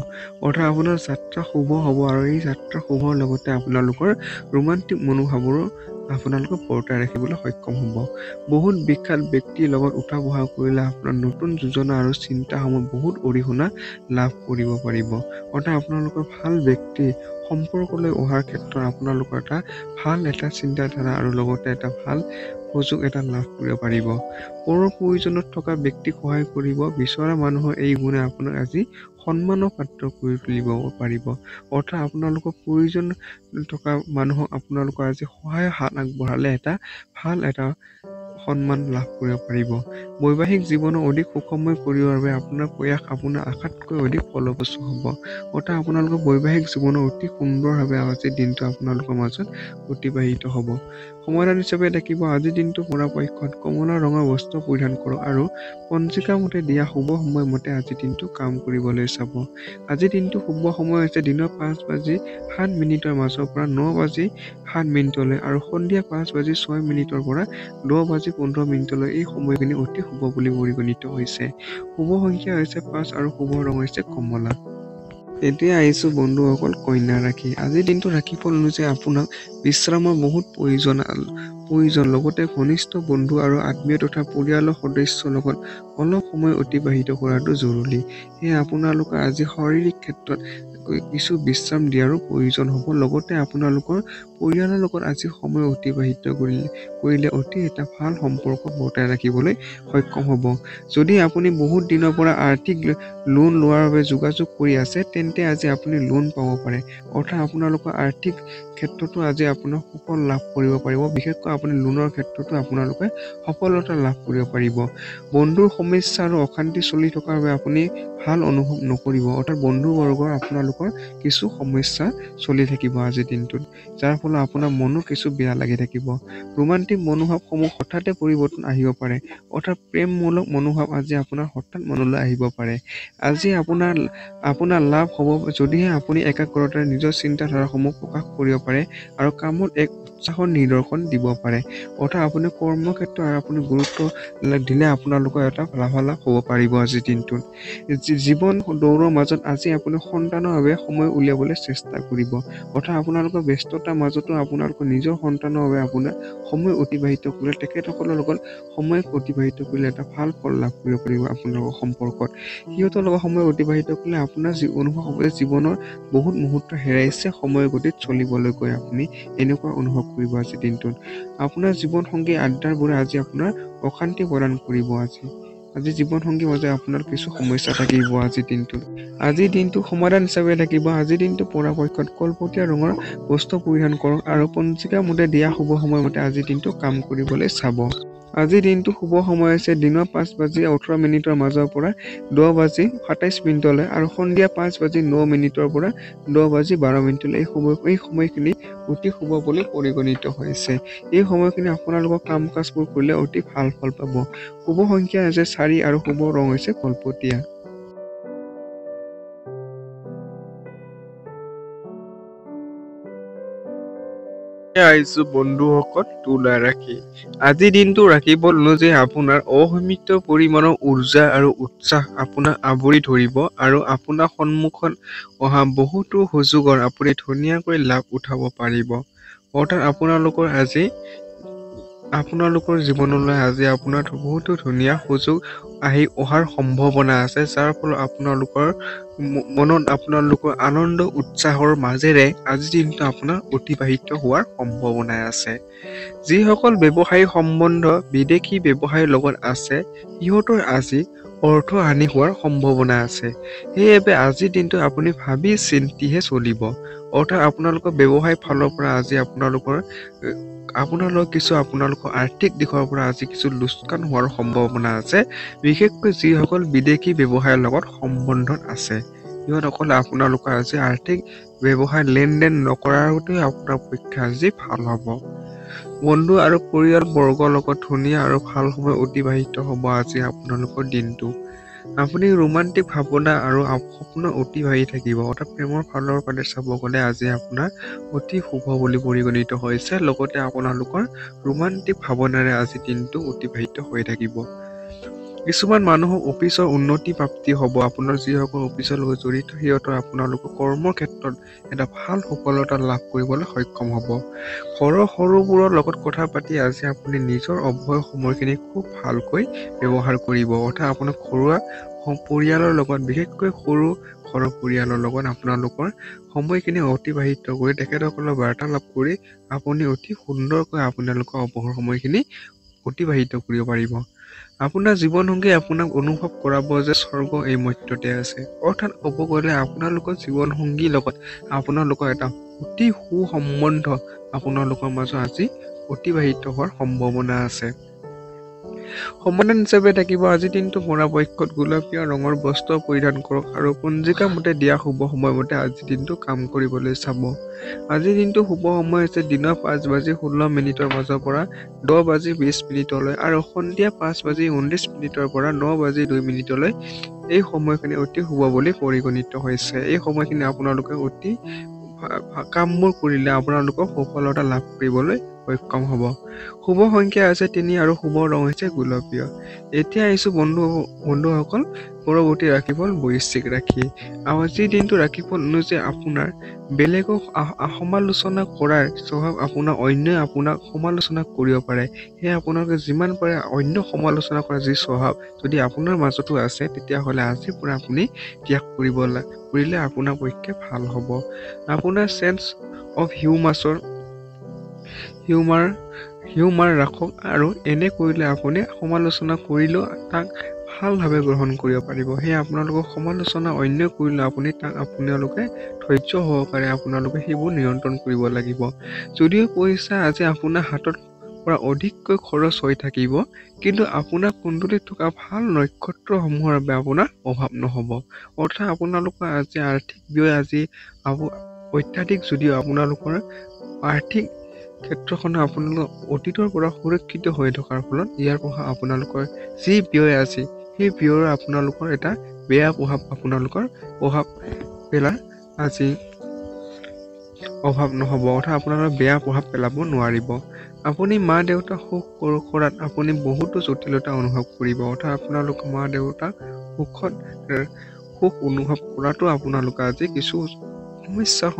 অৰ্থাৎ আপোনাৰ যাত্ৰা শুভ হ'ব আৰু এই যাত্ৰা শুভৰ লগতে আপোনালোকৰ ৰোমান্টিক মনোভাৱৰো আপোনালোকে বৰ্তাই ৰাখিবলৈ সক্ষম হ'ব। বহুত বিখ্যাত ব্যক্তিৰ লগত উঠা বহা কৰিলে আপোনাৰ নতুন যোজনা আৰু চিন্তাসমূহ বহুত অৰিহণা লাভ কৰিব পাৰিব অৰ্থাৎ আপোনালোকৰ ভাল ব্যক্তি সম্পৰ্কলৈ অহাৰ ক্ষেত্ৰত আপোনালোকৰ এটা চিন্তাধাৰা আৰু লগতে এটা ভাল সুযোগ এটা লাভ কৰিব পাৰিব। প্ৰয়োজনত থকা ব্যক্তিক সহায় কৰিব বিচৰা মানুহৰ এই গুণে আপোনাক আজি সন্মানৰ পাত্ৰ কৰি তুলিব পাৰিব অৰ্থাৎ আপোনালোকৰ প্ৰয়োজন থকা মানুহক আপোনালোকৰ আজি সহায়ৰ হাত আগবঢ়ালে এটা সন্মান লাভ কৰিব পাৰিব। বৈবাহিক জীৱনৰ অধিক সুখময় কৰিবৰ বাবে আপোনাৰ প্ৰয়াস আপোনাৰ আশাতকৈ অধিক ফলপ্ৰসূ হ'ব অৰ্থাৎ আপোনালোকৰ বৈবাহিক জীৱনৰ অতি সুন্দৰভাৱে আজিৰ দিনটো আপোনালোকৰ মাজত অতিবাহিত হ'ব। সমাধান হিচাপে থাকিব আজিৰ দিনটো পৰাপক্ষত কমলা ৰঙৰ বস্ত্ৰ পৰিধান কৰক আৰু পঞ্জিকা মতে দিয়া শুভ সময়মতে আজিৰ দিনটো কাম কৰিবলৈ চাব। আজিৰ দিনটো শুভ সময় হৈছে দিনৰ 5:07 মাজৰ পৰা 9:07 আৰু সন্ধিয়া 5:06 পৰা 10:15 এই সময়খিনি অতি শুভ বুলি পৰিগণিত হৈছে। শুভ সংখ্যা হৈছে 5 আৰু শুভ ৰং হৈছে কমলা। এতিয়া আহিছো বন্ধুসকল কন্যা ৰাশি। আজিৰ দিনটো ৰাশিফল অনুযায়ী আপোনাক বিশ্ৰামৰ বহুত প্ৰয়োজন লগতে ঘনিষ্ঠ বন্ধু আৰু আত্মীয় তথা পৰিয়ালৰ সদস্যৰ লগত অলপ সময় অতিবাহিত কৰাটো জৰুৰী। সেয়ে আপোনালোকৰ আজি শাৰীৰিক ক্ষেত্ৰত কিছু বিশ্ৰাম দিয়াৰো প্ৰয়োজন হ'ব লগতে আপোনালোকৰ পৰিয়ালৰ লগত আজি সময় অতিবাহিত কৰিলে অতি এটা ভাল সম্পৰ্ক বৰ্তাই ৰাখিবলৈ সক্ষম হ'ব। যদি আপুনি বহুত দিনৰ পৰা আৰ্থিক লোন লোৱাৰ বাবে যোগাযোগ কৰি আছে তেন্তে আজি আপুনি লোন পাব পাৰে অৰ্থাৎ আপোনালোকৰ আৰ্থিক ক্ষেত্ৰতো আজি আপোনাৰ সুফল লাভ কৰিব পাৰিব। বিশেষকৈ আপুনি লোনৰ ক্ষেত্ৰতো আপোনালোকে সফলতা লাভ কৰিব পাৰিব। বন্ধুৰ সমস্যা আৰু অশান্তি চলি থকাৰ বাবে আপুনি ভাল অনুভৱ নকৰিব অৰ্থাৎ বন্ধুবৰ্গৰ আপোনালোকৰ কিছু সমস্যা চলি থাকিব আজিৰ দিনটোত, যাৰ ফলত আপোনাৰ মনো কিছু বেয়া লাগি থাকিব। ৰোমান্টিক মনোভাৱসমূহ হঠাতে পৰিৱৰ্তন আহিব পাৰে অৰ্থাৎ প্ৰেমমূলক মনোভাৱ আজি আপোনাৰ হঠাৎ মনলৈ আহিব পাৰে। আজি আপোনাৰ লাভ হ'ব যদিহে আপুনি একাগ্ৰতাৰে নিজৰ চিন্তাধাৰাসমূহ প্ৰকাশ কৰিব পাৰে আৰু কামত এক উৎসাহৰ নিদৰ্শন দিব পাৰে অৰ্থাৎ আপুনি কৰ্মক্ষেত্ৰত আপুনি গুৰুত্ব দিলে আপোনালোকৰ এটা লাভালাভ হ'ব পাৰিব আজিৰ দিনটোত। জীৱন দৌৰৰ মাজত আজি আপুনি সন্তানৰ বাবে সময় উলিয়াবলৈ চেষ্টা কৰিব অৰ্থাৎ আপোনালোকৰ ব্যস্ততাৰ মাজতো আপোনালোকৰ নিজৰ সন্তানৰ বাবে আপোনাৰ সময় অতিবাহিত কৰিলে তেখেতসকলৰ লগত সময় অতিবাহিত কৰিলে এটা ভাল ফল লাভ কৰিব পাৰিব। আপোনালোকৰ সম্পৰ্কত সিহঁতৰ লগত সময় অতিবাহিত কৰিলে আপোনাৰ অনুভৱ হ'ব যে জীৱনৰ বহুত মুহূৰ্ত হেৰাইছে সময়ৰ গতিত চলিবলৈ গৈ আপুনি এনেকুৱা অনুভৱ কৰিব আজিৰ দিনটোত। আপোনাৰ জীৱন সংগী আড্ডাৰবোৰে আজি আপোনাৰ অশান্তি প্ৰদান কৰিব আজি আজি জীৱনসংগীৰ মাজে আপোনাৰ কিছু সমস্যা থাকিব আজিৰ দিনটোত। আজিৰ দিনটো সমাধান হিচাপে থাকিব। আজিৰ দিনটো পৰাপক্ষত কলপতীয়া ৰঙৰ বস্ত্ৰ পৰিধান কৰক আৰু পঞ্জিকা মতে দিয়া শুভ সময়মতে আজিৰ দিনটো কাম কৰিবলৈ চাব। আজিৰ দিনটো শুভ সময় আছে দিনৰ 5:18 মাজৰ পৰা 10:27 আৰু সন্ধিয়া 5:09 পৰা 10:12 এই সময়খিনি অতি শুভ বুলি পৰিগণিত হৈছে। এই সময়খিনি আপোনালোকৰ কাম কাজবোৰ কৰিলে অতি ভাল ফল পাব। শুভ সংখ্যা হৈছে 4 আৰু শুভ ৰং হৈছে কলপতীয়া। আহিছো বন্ধুসকল তুলা ৰাশি। আজিৰ দিনটো ৰাশিফল অনুযায়ী আপোনাৰ অসীমিত পৰিমাণৰ উৰ্জা আৰু উৎসাহ আপোনাক আৱৰি ধৰিব আৰু আপোনাৰ সন্মুখত অহা বহুতো সুযোগৰ আপুনি ধুনীয়াকৈ লাভ উঠাব পাৰিব। অৰ্থাৎ আপোনালোকৰ জীৱনলৈ আজি আপোনাৰ বহুতো ধুনীয়া সুযোগ আহি অহাৰ সম্ভাৱনা আছে, যাৰ ফলত আপোনালোকৰ আনন্দ উৎসাহৰ মাজেৰে আজিৰ দিনটো আপোনাৰ অতিবাহিত হোৱাৰ সম্ভাৱনা আছে। যিসকল ব্যৱসায়ী সম্বন্ধ বিদেশী ব্যৱসায়ৰ লগত আছে, সিহঁতৰ আজি অৰ্থ হানি হোৱাৰ সম্ভাৱনা আছে। সেইবাবে আজিৰ দিনটো আপুনি ভাবি চিন্তিহে চলিব। অৰ্থাৎ আপোনালোকৰ ব্যৱসায় ফালৰ পৰা আজি আপোনালোকৰ আৰ্থিক দিশৰ পৰা আজি কিছু লোকচান হোৱাৰ সম্ভাৱনা আছে। বিশেষকৈ যিসকল বিদেশী ব্যৱসায়ৰ লগত সম্বন্ধত আছে, সিহঁতসকলে আপোনালোকৰ আজি আৰ্থিক ব্যৱসায় লেনদেন নকৰাটোৱে আপোনাৰ পক্ষে আজি ভাল হ'ব। বন্ধু আৰু পৰিয়ালবৰ্গৰ লগত ধুনীয়া আৰু ভাল সময় অতিবাহিত হ'ব আজি আপোনালোকৰ দিনটো। আপুনি ৰোমান্টিক ভাৱনা আৰু সপোন অতিবাহি থাকিব। অৰ্থাৎ প্ৰেমৰ ফালৰ পৰা চাব গ'লে আজি আপোনাৰ অতি শুভ বুলি পৰিগণিত হৈছে। লগতে আপোনালোকৰ ৰোমান্টিক ভাৱনাৰে আজি দিনটো অতিবাহিত হৈ থাকিব। কিছুমান মানুহৰ অফিচৰ উন্নতি প্ৰাপ্তি হ'ব। আপোনাৰ যিসকল অফিচৰ লগত জড়িত সিহঁতৰ আপোনালোকৰ কৰ্মৰ ক্ষেত্ৰত এটা ভাল সফলতা লাভ কৰিবলৈ সক্ষম হ'ব। ঘৰৰ সৰুবোৰৰ লগত কথা পাতি আজি আপুনি নিজৰ অৱসৰ সময়খিনি খুব ভালকৈ ব্যৱহাৰ কৰিব। অৰ্থাৎ আপোনাৰ ঘৰুৱা পৰিয়ালৰ লগত, বিশেষকৈ সৰু ঘৰৰ পৰিয়ালৰ লগত আপোনালোকৰ সময়খিনি অতিবাহিত কৰি তেখেতসকলৰ বাৰ্তালাপ কৰি আপুনি অতি সুন্দৰকৈ আপোনালোকৰ অৱসৰ সময়খিনি অতিবাহিত কৰিব পাৰিব। আপোনাৰ জীৱনসংগী আপোনাক অনুভৱ কৰাব যে স্বৰ্গ এই মধ্যতে আছে। অৰ্থাৎ ক'ব গ'লে আপোনালোকৰ জীৱনসংগীৰ লগত আপোনালোকৰ এটা অতি সুসম্বন্ধ আপোনালোকৰ মাজত আজি অতিবাহিত হোৱাৰ সম্ভাৱনা আছে। সমাধান হিচাপে থাকিব আজিৰ দিনটো পৰাপক্ষত গোলপীয়া ৰঙৰ বস্ত্ৰ পৰিধান কৰক আৰু পঞ্জিকা মতে দিয়া শুভ সময়মতে আজিৰ দিনটো কাম কৰিবলৈ চাব। আজিৰ দিনটো শুভ সময় হৈছে দিনৰ 5:16 মাজৰ পৰা 10:20 আৰু সন্ধিয়া 5:19 পৰা 9:02 এই সময়খিনি অতি শুভ বুলি পৰিগণিত হৈছে। এই সময়খিনি আপোনালোকে অতি কামবোৰ কৰিলে আপোনালোকৰ সফলতা লাভ কৰিবলৈ সক্ষম হ'ব। শুভ সংখ্যা আছে 3 আৰু শুভ ৰং হৈছে গোলপীয়। এতিয়া আহিছো বন্ধুসকল পৰৱৰ্তী ৰাশিফল বৃশ্চিক ৰাশি। আজিৰ দিনটো ৰাশিফল অনুযায়ী আপোনাৰ বেলেগক সমালোচনা কৰাৰ স্বভাৱ আপোনাৰ অন্যই আপোনাক সমালোচনা কৰিব পাৰে। সেয়ে আপোনালোকে যিমান পাৰে অন্য সমালোচনা কৰা যি স্বভাৱ যদি আপোনাৰ মাজতো আছে, তেতিয়াহ'লে আজিৰ পৰা আপুনি ত্যাগ কৰিলে আপোনাৰ পক্ষে ভাল হ'ব। আপোনাৰ চেন্স অফ হিউমাৰ ৰাখক আৰু এনে কৰিলে আপুনি সমালোচনা কৰিলেও তাক ভালভাৱে গ্ৰহণ কৰিব পাৰিব। সেয়ে আপোনালোকৰ সমালোচনা অন্য কৰিলে আপোনালোকে ধৈৰ্য সহকাৰে আপোনালোকে সেইবোৰ নিয়ন্ত্ৰণ কৰিব লাগিব। যদিও পইচা আজি আপোনাৰ হাতত পৰা অধিককৈ খৰচ হৈ থাকিব, কিন্তু আপোনাৰ কুণ্ডলীত থকা ভাল নক্ষত্ৰসমূহৰ বাবে আপোনাৰ অভাৱ নহ'ব। অৰ্থাৎ আপোনালোকৰ আজি আৰ্থিক ব্যয় আজি অত্যাধিক যদিও আপোনালোকৰ আৰ্থিক ক্ষেত্ৰখনে আপোনালোকৰ অতীতৰ পৰা সুৰক্ষিত হৈ থকাৰ ফলত ইয়াৰ প্ৰভাৱ আপোনালোকৰ যি ব্যয় আছে সেই ব্যয়ৰ আপোনালোকৰ এটা বেয়া প্ৰভাৱ পেলাৰ আজি অভাৱ নহ'ব। অৰ্থাৎ আপোনালোকৰ বেয়া প্ৰভাৱ পেলাব নোৱাৰিব। আপুনি মা দেউতা সুখ কৰাত আপুনি বহুতো জটিলতা অনুভৱ কৰিব। অৰ্থাৎ আপোনালোকৰ মা দেউতাক সুখ অনুভৱ কৰাটো আপোনালোকে আজি কিছু সমস্যাৰ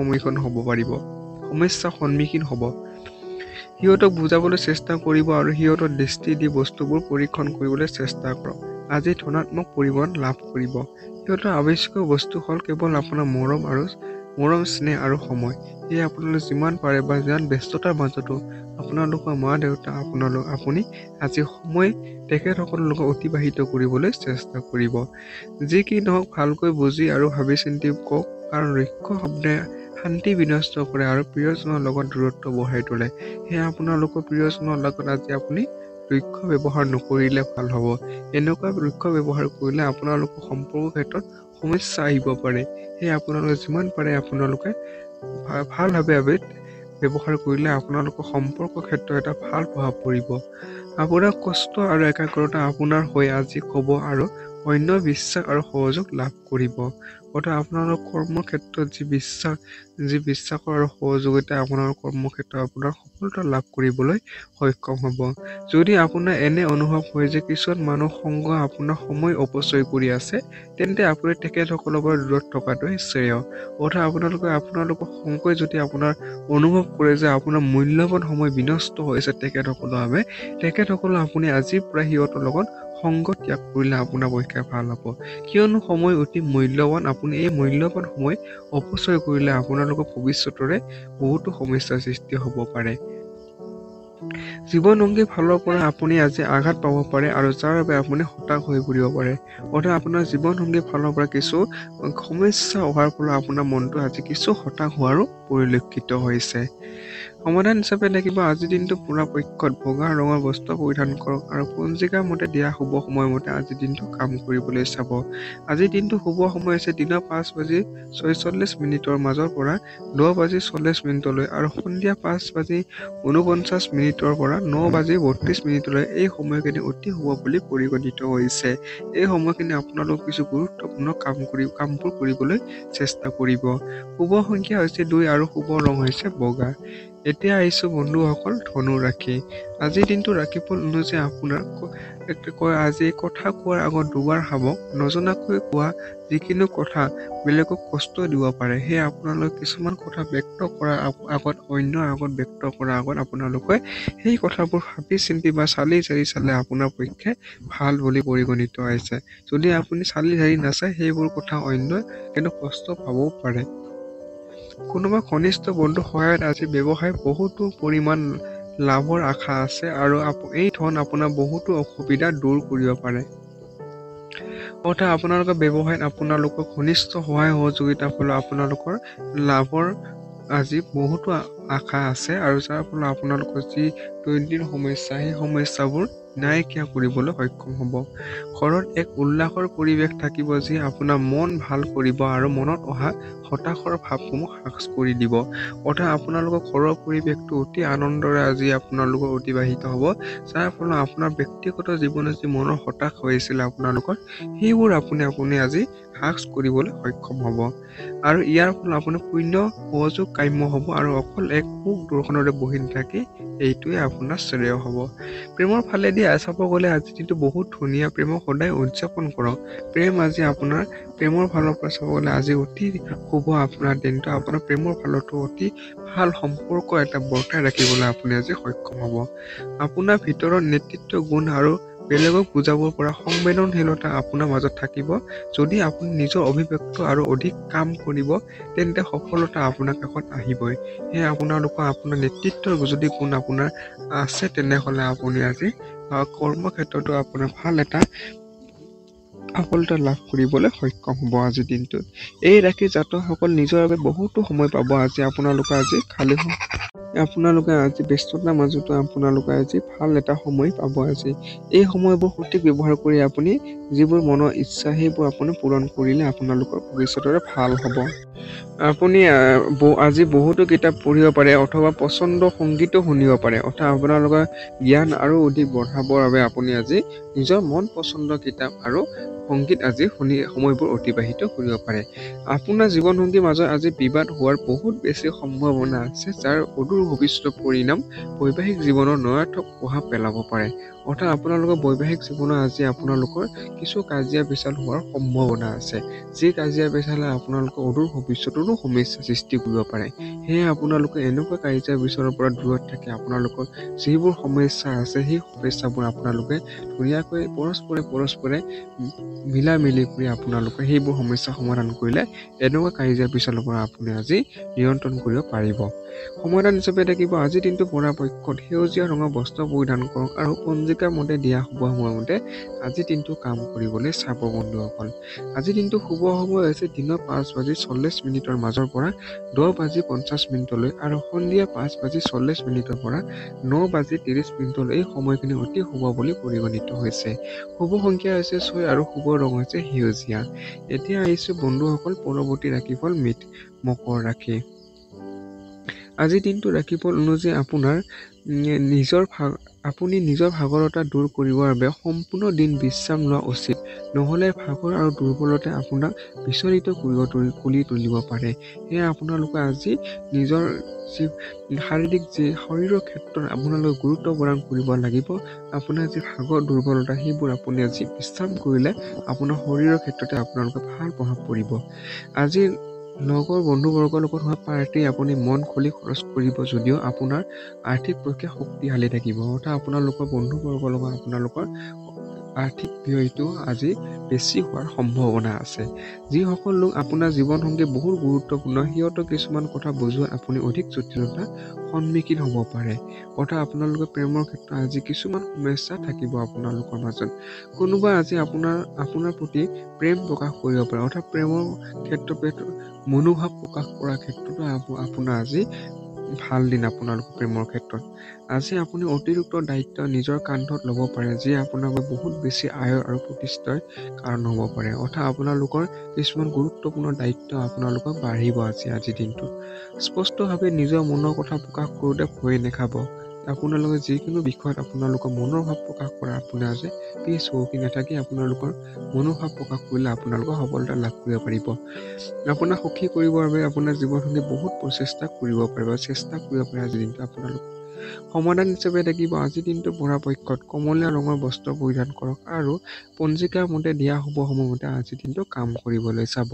সন্মুখীন হ'ব। সিহঁতক বুজাবলৈ চেষ্টা কৰিব আৰু সিহঁতৰ দৃষ্টি দি বস্তুবোৰ পৰীক্ষণ কৰিবলৈ চেষ্টা কৰক। আজি ধনাত্মক পৰিৱৰ্তন লাভ কৰিব। সিহঁতৰ আৱশ্যকীয় বস্তু হ'ল কেৱল আপোনাৰ মৰম স্নেহ আৰু সময়। সেয়ে আপোনালোকে যিমান পাৰে বা যিমান ব্যস্ততাৰ মাজতো আপোনালোকৰ মা দেউতা আপুনি আজি সময় তেখেতসকলৰ লগত অতিবাহিত কৰিবলৈ চেষ্টা কৰিব। যি কি নহওক ভালকৈ বুজি আৰু ভাবি চিন্তি কওক, কাৰণ ঋক্ষ শব্দে শান্তি বিনষ্ট কৰে আৰু প্ৰিয়জনৰ লগত দূৰত্ব বঢ়াই তোলে। সেয়ে আপোনালোকৰ প্ৰিয়জনৰ লগত আজি আপুনি ঋক্ষ ব্যৱহাৰ নকৰিলে ভাল হ'ব। এনেকুৱা ঋক্ষ ব্যৱহাৰ কৰিলে আপোনালোকৰ সম্পৰ্কৰ ক্ষেত্ৰত সমস্যা আহিব পাৰে। সেয়ে আপোনালোকে যিমান পাৰে আপোনালোকে ভালভাৱে ব্যৱহাৰ কৰিলে আপোনালোকৰ সম্পৰ্কৰ ক্ষেত্ৰত এটা ভাল প্ৰভাৱ পৰিব। আপোনাৰ কষ্ট আৰু একাগ্ৰতা আপোনাৰ হৈ আজি ক'ব আৰু অন্য বিশ্বাস আৰু সহযোগ লাভ কৰিব। অৰ্থাৎ আপোনালোকৰ কৰ্মৰ ক্ষেত্ৰত যি বিশ্বাসৰ আৰু সহযোগিতা আপোনালোকৰ কৰ্মক্ষেত্ৰত আপোনাৰ সফলতা লাভ কৰিবলৈ সক্ষম হ'ব। যদি আপোনাৰ এনে অনুভৱ হয় যে কিছুমান মানুহ সংগ আপোনাৰ সময় অপচয় কৰি আছে, তেন্তে আপুনি তেখেতসকলৰ পৰা দূৰত থকাটোৱে শ্ৰেয়। অৰ্থাৎ আপোনালোকৰ সংগই যদি আপোনাৰ অনুভৱ কৰে যে আপোনাৰ মূল্যৱান সময় বিনষ্ট হৈছে তেখেতসকলৰ বাবে, তেখেতসকলক আপুনি আজিৰ পৰা সিহঁতৰ লগত সংগ ত্যাগ কৰিলে আপোনাৰ পক্ষে ভাল হ'ব। কিয়নো সময় অতি মূল্যৱান। আপুনি এই মূল্যৱান সময় অপচয় কৰিলে আপোনালোকৰ ভৱিষ্যতৰে বহুতো সমস্যাৰ সৃষ্টি হ'ব পাৰে। জীৱনসংগীৰ ফালৰ পৰা আপুনি আজি আঘাত পাব পাৰে আৰু যাৰ বাবে আপুনি হতাশ হৈ পৰিব পাৰে। অৰ্থাৎ আপোনাৰ জীৱনসংগীৰ ফালৰ পৰা কিছু সমস্যা অহাৰ ফলত আপোনাৰ মনটো আজি কিছু হতাশ হোৱাৰো পৰিলক্ষিত হৈছে। সমাধান হিচাপে থাকিব আজিৰ দিনটো পৰাপক্ষত বগা ৰঙৰ বস্ত্ৰ পৰিধান কৰক আৰু পঞ্জিকাৰ মতে দিয়া শুভ সময়মতে আজিৰ দিনটো কাম কৰিবলৈ চাব। আজিৰ দিনটো শুভ সময় হৈছে দিনৰ 5:46 মাজৰ পৰা 10:40 আৰু সন্ধিয়া 5:49 পৰা 9:32 এই সময়খিনি অতি শুভ বুলি পৰিগণিত হৈছে। এই সময়খিনি আপোনালোক কিছু গুৰুত্বপূৰ্ণ কামবোৰ কৰিবলৈ চেষ্টা কৰিব। শুভ সংখ্যা হৈছে 2 আৰু শুভ ৰং হৈছে বগা। এতিয়া আহিছো বন্ধুসকল ধনু ৰাশি। আজিৰ দিনটো ৰাশিফল অনুযায়ী আপোনাৰ আজি কথা কোৱাৰ আগত দুবাৰ ভাবক। নজনাকৈ কোৱা যিকোনো কথা বেলেগক কষ্ট দিব পাৰে। সেয়ে আপোনালোকে কিছুমান কথা ব্যক্ত কৰাৰ আগত অন্যৰ আগত ব্যক্ত কৰাৰ আগত আপোনালোকে সেই কথাবোৰ ভাবি চিন্তি বা চালি জাৰি চালে আপোনাৰ পক্ষে ভাল বুলি পৰিগণিত হৈছে। যদি আপুনি চালি জাৰি নাচায় সেইবোৰ কথা অন্যই কিন্তু কষ্ট পাবও পাৰে। কোনোবা ঘনিষ্ঠ বন্ধুৰ সহায়ত আজি ব্যৱসায় বহুতো পৰিমাণ লাভৰ আশা আছে আৰু এই ধন আপোনাৰ বহুতো অসুবিধা দূৰ কৰিব পাৰে। অৰ্থাৎ আপোনালোকৰ ব্যৱসায়ত আপোনালোকৰ ঘনিষ্ঠ সহায় সহযোগিতাৰ ফলত আপোনালোকৰ লাভৰ আজি বহুতো আশা আছে আৰু যাৰ ফলত আপোনালোকৰ যি দৈনন্দিন সমস্যা সেই সমস্যাবোৰ নাইকিয়া কৰিবলৈ সক্ষম হ'ব। ঘৰত এক উল্লাসৰ পৰিৱেশ থাকিব যি আপোনাৰ মন ভাল কৰিব আৰু মনত অহা হতাশৰ ভাৱসমূহ হ্ৰাস কৰি দিব। অৰ্থাৎ আপোনালোকৰ ঘৰৰ পৰিৱেশটো অতি আনন্দৰে আজি আপোনালোকৰ অতিবাহিত হ'ব, যাৰ ফলত আপোনাৰ ব্যক্তিগত জীৱনত যি মনৰ হতাশ হৈছিলে আপোনালোকৰ সেইবোৰ আপুনি আজি হ্ৰাস কৰিবলৈ সক্ষম হ'ব আৰু ইয়াৰ ফলত আপোনাৰ পুণ্য সহযোগ কাম্য হ'ব আৰু অকল এক সুখ দৰ্শনৰে বহি নাথাকি এইটোৱে আপোনাৰ শ্ৰেয় হ'ব। প্ৰেমৰ ফালেদি চাব গ'লে আজি দিনটো বহুত ধুনীয়া। প্ৰেমক সদায় উদযাপন কৰক। প্ৰেমৰ ফালৰ পৰা চাব গ'লে আজি অতি শুভ আপোনাৰ দিনটো। আপোনাৰ প্ৰেমৰ ফালতো অতি ভাল সম্পৰ্ক এটা বৰ্তাই ৰাখিবলৈ আপুনি আজি সক্ষম হ'ব। আপোনাৰ ভিতৰত নেতৃত্ব গুণ আৰু বেলেগক বুজাব পৰা সংবেদনশীলতা আপোনাৰ মাজত থাকিব। যদি আপুনি নিজৰ অভিব্যক্ত আৰু অধিক কাম কৰিব তেন্তে সফলতা আপোনাৰ কাষত আহিবই। সেয়ে আপোনাৰ নেতৃত্বৰ যদি গুণ আপোনাৰ আছে তেনেহ'লে আপুনি আজি কৰ্মক্ষেত্ৰতো আপোনাৰ ভাল এটা সফলতা লাভ কৰিবলৈ সক্ষম হ'ব আজিৰ দিনটোত। এই ৰাশি জাতকসকল নিজৰ বাবে বহুতো সময় পাব আজি। আপোনালোকে আজি ব্যস্ততাৰ মাজতো আপোনালোকে আজি ভাল এটা সময় পাব আজি। এই সময়বোৰ সঠিক ব্যৱহাৰ কৰি আপুনি যিবোৰ মনৰ ইচ্ছা সেইবোৰ আপুনি পূৰণ কৰিলে আপোনালোকৰ ভৱিষ্যতৰে ভাল হ'ব। আপুনি আজি বহুতো কিতাপ পঢ়িব পাৰে অথবা পচন্দ সংগীতো শুনিব পাৰে। অৰ্থাৎ আপোনালোকৰ জ্ঞান আৰু অধিক বঢ়াবৰ বাবে আপুনি আজি নিজৰ মন পচন্দ কিতাপ আৰু সংগীত আজি শুনি সময়বোৰ অতিবাহিত কৰিব পাৰে। আপোনাৰ জীৱনসংগীৰ মাজত আজি বিবাদ হোৱাৰ বহুত বেছি সম্ভাৱনা আছে, যাৰ অদূৰ ভৱিষ্যতৰ পৰিণাম বৈবাহিক জীৱনৰ নয়াৰ্থক প্ৰভাৱ পেলাব পাৰে। অৰ্থাৎ আপোনালোকৰ বৈবাহিক জীৱনত আজি আপোনালোকৰ কিছু কাজিয়া পেচাল হোৱাৰ সম্ভাৱনা আছে, যি কাজিয়া পেচালে আপোনালোকৰ অদূৰ ভৱিষ্যতৰো কোনো সমস্যা সৃষ্টি কৰিব পাৰে। সেয়ে আপোনালোকে এনেকুৱা কাজিয়া বিচৰাৰ পৰা দূৰত থাকি আপোনালোকৰ যিবোৰ সমস্যা আছে সেই সমস্যাবোৰ আপোনালোকে ধুনীয়াকৈ পৰস্পৰে মিলা মিলি কৰি আপোনালোকে সেইবোৰ সমস্যা সমাধান কৰিলে এনেকুৱা কাজিয়া বিচৰাৰ পৰা আপুনি আজি নিয়ন্ত্ৰণ কৰিব পাৰিব। সমাধান হিচাপে থাকিব আজিৰ দিনটো পৰাপক্ষত সেউজীয়া ৰঙৰ বস্ত্ৰ পৰিধান কৰক আৰু পঞ্জিকাৰ মতে দিয়া শুভ সময়মতে আজিৰ দিনটো কাম কৰিবলৈ চাব বন্ধুসকল। আজিৰ দিনটো শুভ সময় হৈছে দিনৰ 5:40 মাজৰ পৰা 10:50 আৰু সন্ধিয়া 5:40 পৰা 9:30 এই সময়খিনি অতি শুভ বুলি পৰিগণিত হৈছে। শুভ সংখ্যা হৈছে 6 আৰু শুভ ৰং হৈছে সেউজীয়া। এতিয়া আহিছো বন্ধুসকল পৰৱৰ্তী ৰাশিফল মকৰ ৰাশি। আজিৰ দিনটো ৰাশিফল অনুযায়ী আপুনি নিজৰ ভাগৰতা দূৰ কৰিবৰ বাবে সম্পূৰ্ণ দিন বিশ্ৰাম লোৱা উচিত। নহ'লে ভাগৰ আৰু দুৰ্বলতাই আপোনাক বিচলিত কৰি তুলিব পাৰে। সেয়ে আপোনালোকে আজি নিজৰ শৰীৰৰ ক্ষেত্ৰত আপোনালোকে গুৰুত্ব প্ৰদান কৰিব লাগিব। আপোনাৰ যি ভাগৰ দুৰ্বলতা সেইবোৰ আপুনি আজি বিশ্ৰাম কৰিলে আপোনাৰ শৰীৰৰ ক্ষেত্ৰতে আপোনালোকে ভাল প্ৰভাৱ পৰিব। আজি লগৰ বন্ধুবৰ্গৰ লগত হোৱা পাৰ্টি আপুনি মন খুলি খৰচ কৰিব যদিও আপোনাৰ আৰ্থিক প্ৰক্ৰিয়া শক্তিশালী থাকিব। অৰ্থাৎ আপোনালোকৰ বন্ধুবৰ্গৰ লগত আপোনালোকৰ আৰ্থিক ব্যয়টো আজি বেছি হোৱাৰ সম্ভাৱনা আছে। যিসকল লোক আপোনাৰ জীৱনসংগী বহুত গুৰুত্বপূৰ্ণ সিহঁতক কিছুমান কথা বুজোৱাত আপুনি অধিক জটিলতাৰ সন্মুখীন হ'ব পাৰে। অৰ্থাৎ আপোনালোকৰ প্ৰেমৰ ক্ষেত্ৰত আজি কিছুমান সমস্যা থাকিব আপোনালোকৰ মাজত। কোনোবা আজি আপোনাৰ প্ৰতি প্ৰেম প্ৰকাশ কৰিব পাৰে। অৰ্থাৎ প্ৰেমৰ ক্ষেত্ৰত মনোভাৱ প্ৰকাশ কৰাৰ ক্ষেত্ৰতো আপোনাৰ আজি ভাল দিন আপোনালোকৰ প্ৰেমৰ ক্ষেত্ৰত। আজি আপুনি অতিৰিক্ত দায়িত্ব নিজৰ কান্ধত ল'ব পাৰে যি আপোনাৰ বাবে বহুত বেছি আয়ৰ আৰু প্ৰতিষ্ঠাৰ কাৰণ হ'ব পাৰে। অৰ্থাৎ আপোনালোকৰ কিছুমান গুৰুত্বপূৰ্ণ দায়িত্ব আপোনালোকক বাঢ়িব আজিৰ দিনটোত। স্পষ্টভাৱে নিজৰ মনৰ কথা প্ৰকাশ কৰোঁতে ভয় নাখাব। আপোনালোকে যিকোনো বিষয়ত আপোনালোকৰ মনৰ ভাৱ প্ৰকাশ কৰা আপুনি আজি পিছ হুহুকি নাথাকি আপোনালোকৰ মনোভাৱ প্ৰকাশ কৰিলে আপোনালোকৰ সফলতা লাভ কৰিব পাৰিব। আপোনাক সুখী কৰিবৰ বাবে আপোনাৰ জীৱনসংগী বহুত চেষ্টা কৰিব পাৰে আজিৰ দিনটো আপোনালোক। সমাধান হিচাপে থাকিব আজিৰ দিনটো পৰাপক্ষত কমলীয়া ৰঙৰ বস্ত্ৰ পৰিধান কৰক আৰু পঞ্জিকাৰ মতে দিয়া শুভ সময়মতে আজিৰ দিনটো কাম কৰিবলৈ চাব।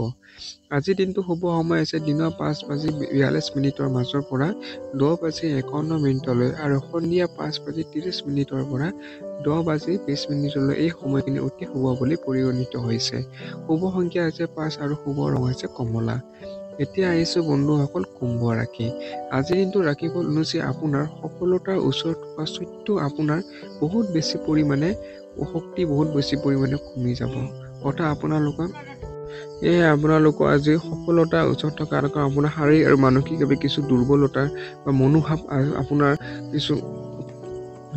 আজিৰ দিনটো শুভ সময় হৈছে দিনৰ 5:42 মাজৰ পৰা 10:51 আৰু সন্ধিয়া 5:30 পৰা 10:20 এই সময়খিনি অতি শুভ বুলি পৰিগণিত হৈছে। শুভ সংখ্যা হৈছে 5 আৰু শুভ ৰং হৈছে কমলা। এতিয়া আহিছো বন্ধুসকল কুম্ভ ৰাশি। আজিৰ দিনটো ৰাশিফল অনুযায়ী আপোনাৰ সফলতাৰ ওচৰত থকা স্বত্বেও আপোনাৰ শক্তি বহুত বেছি পৰিমাণে কমি যাব। অৰ্থাৎ আপোনালোকৰ আজি সফলতাৰ ওচৰত থকা আপোনাৰ শাৰীৰিক আৰু মানসিকভাৱে কিছু দুৰ্বলতাৰ বা মনোভাৱ আপোনাৰ কিছু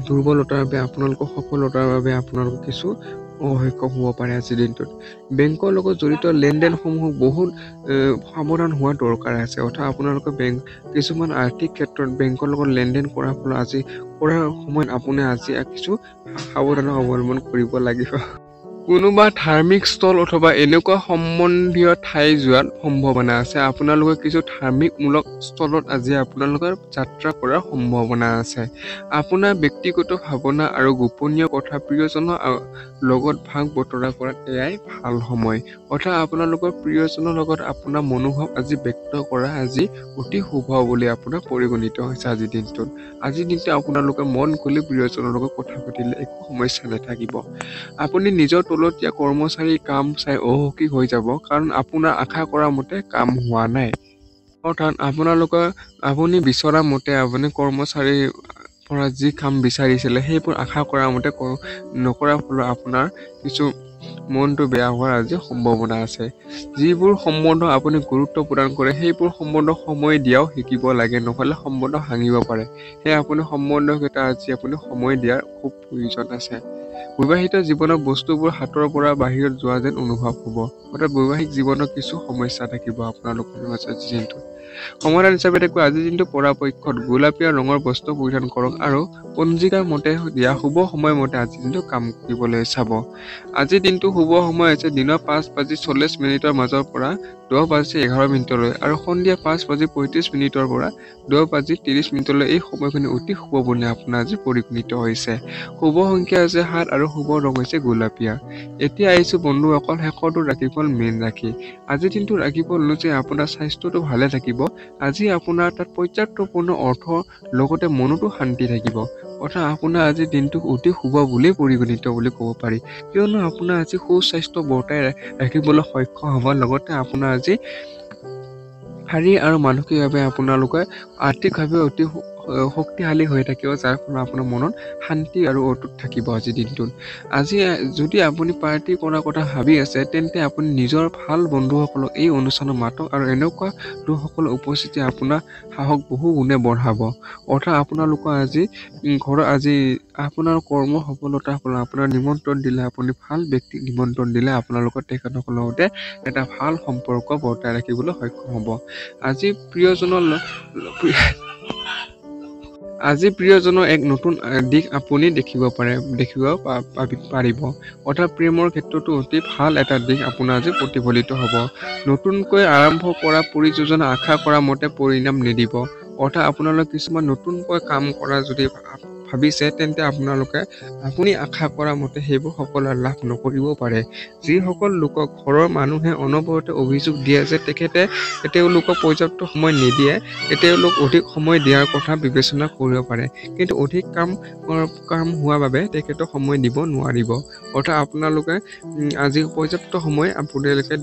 দুৰ্বলতাৰ বাবে আপোনালোকৰ সফলতাৰ বাবে আপোনালোকৰ কিছু অসক্ষম হ'ব পাৰে আজিৰ দিনটোত। বেংকৰ লগত জড়িত লেনদেনসমূহ বহুত সাৱধান হোৱাৰ দৰকাৰ আছে। অৰ্থাৎ আপোনালোকে কিছুমান আৰ্থিক ক্ষেত্ৰত বেংকৰ লগত লেনদেন কৰাৰ ফলত কৰাৰ সময়ত আপুনি আজি কিছু সাৱধানতা অৱলম্বন কৰিব লাগিব। কোনোবা ধাৰ্মিক স্থল অথবা এনেকুৱা সম্বন্ধীয় ঠাই যোৱাৰ সম্ভাৱনা আছে। আপোনালোকে কিছু ধাৰ্মিকমূলক স্থলত আজি আপোনালোকৰ যাত্ৰা কৰাৰ সম্ভাৱনা আছে। আপোনাৰ ব্যক্তিগত ভাৱনা আৰু গোপনীয় কথা প্ৰিয়জনৰ লগত ভাগ বতৰা কৰাত এয়াই ভাল সময়। অৰ্থাৎ আপোনালোকৰ প্ৰিয়জনৰ লগত আপোনাৰ মনোভাৱ আজি ব্যক্ত কৰা আজি অতি শুভ বুলি আপোনাৰ পৰিগণিত হৈছে আজিৰ দিনটোত। আজিৰ দিনটো আপোনালোকে মন খুলি প্ৰিয়জনৰ লগত কথা পাতিলে একো সমস্যা নাথাকিব। আপুনি নিজৰ তলতীয়া কৰ্মচাৰীৰ কাম চাই অসুখী হৈ যাব কাৰণ আপোনাৰ আশা কৰা মতে কাম হোৱা নাই। অৰ্থাৎ আপুনি বিচৰা মতে আপুনি কৰ্মচাৰীৰ পৰা যি কাম বিচাৰিছিলে সেইবোৰ আশা কৰা মতে নকৰাৰ ফলত আপোনাৰ কিছু মনটো বেয়া হোৱাৰ আজি সম্ভাৱনা আছে। যিবোৰ সম্বন্ধ আপুনি গুৰুত্ব প্ৰদান কৰে সেইবোৰ সম্বন্ধ সময় দিয়াও শিকিব লাগে, নহ'লে সম্বন্ধ ভাঙিব পাৰে। সেয়ে আপুনি সম্বন্ধকেইটা আজি আপুনি সময় দিয়াৰ খুব প্ৰয়োজন আছে। বৈবাহিক জীৱনৰ বস্তুবোৰ হাতৰ পৰা বাহিৰত যোৱা যেন অনুভৱ হ'ব। অৰ্থাৎ বৈবাহিক জীৱনত কিছু সমস্যা থাকিব আপোনালোকৰ মাজত দিনটোত। সমাধান হিচাপে দেখো আজিৰ দিনটো পৰাপক্ষত গোলাপীয়া ৰঙৰ বস্ত্ৰ পৰিধান কৰক আৰু পঞ্জিকাৰ মতে দিয়া শুভ সময় মতে আজিৰ দিনটো কাম কৰিবলৈ চাব। আজিৰ দিনটো শুভ সময় হৈছে দিনৰ 5:40 মাজৰ পৰা 10:11 আৰু সন্ধিয়া 5:35 পৰা 10:30 এই সময়খিনি অতি শুভ বুলি আপোনাৰ আজি পৰিগণিত হৈছে। শুভ সংখ্যা হৈছে 7 আৰু শুভ ৰং হৈছে গোলাপীয়া। এতিয়া আহিছো বন্ধুসকল শেষৰটো ৰাশিফল মেইন ৰাশি। আজিৰ দিনটো ৰাশিফল অনুযায়ী আপোনাৰ স্বাস্থ্যটো ভালে থাকিব। আজি আপোনাৰ তাত পৰ্যাপ্তপূৰ্ণ অৰ্থ লগতে মনতো শান্তি থাকিব। অৰ্থাৎ আপোনাৰ আজিৰ দিনটো অতি শুভ বুলি পৰিগণিত বুলি ক'ব পাৰি। কিয়নো আপোনাৰ আজি সুস্বাস্থ্য বৰ্তাই ৰাখিবলৈ সক্ষম হ'ব লগতে আপোনাৰ আজি শাৰীৰিক আৰু মানসিকভাৱে আপোনালোকে আৰ্থিকভাৱে অতি শক্তিশালী হৈ থাকিব যাৰ ফলত আপোনাৰ মনত শান্তি আৰু অটুট থাকিব আজিৰ দিনটোত। আজি যদি আপুনি পাৰ্টি কৰাৰ কথা ভাবি আছে তেন্তে আপুনি নিজৰ ভাল বন্ধুসকলক এই অনুষ্ঠানত মাতক আৰু এনেকুৱা লোকসকলৰ উপস্থিতি আপোনাৰ সাহস বহু গুণে বঢ়াব। অৰ্থাৎ আপোনালোকৰ আজি ঘৰত আজি আপোনাৰ কৰ্ম সফলতাৰ ফলত আপোনাৰ নিমন্ত্ৰণ দিলে আপুনি ভাল ব্যক্তিক নিমন্ত্ৰণ দিলে আপোনালোকৰ তেখেতসকলৰ লগতে এটা ভাল সম্পৰ্ক বৰ্তাই ৰাখিবলৈ সক্ষম হ'ব। আজি প্ৰিয়জনৰ এক নতুন দিশ আপুনি দেখিব পাৰিব। অৰ্থাৎ প্ৰেমৰ ক্ষেত্ৰতো অতি ভাল এটা দিশ আপোনাৰ আজি প্ৰতিফলিত হ'ব। নতুনকৈ আৰম্ভ কৰা পৰিযোজনা আশা কৰা মতে পৰিণাম নিদিব। অৰ্থাৎ আপোনালোকে কিছুমান নতুনকৈ কাম কৰা যদি ভাবিছে তেন্তে আপুনি আশা কৰা মতে সেইবোৰ সকলো লাভ নকৰিবও পাৰে। যিসকল লোকক ঘৰৰ মানুহে অনবৰতে অভিযোগ দিয়ে যে তেওঁলোকক পৰ্যাপ্ত সময় নিদিয়ে, তেওঁলোক অধিক সময় দিয়াৰ কথা বিবেচনা কৰিব পাৰে। কিন্তু অধিক কাম হোৱাৰ বাবে তেখেতক সময় দিব নোৱাৰিব। অৰ্থাৎ আপোনালোকে আজি পৰ্যাপ্ত সময় আপোনালোকে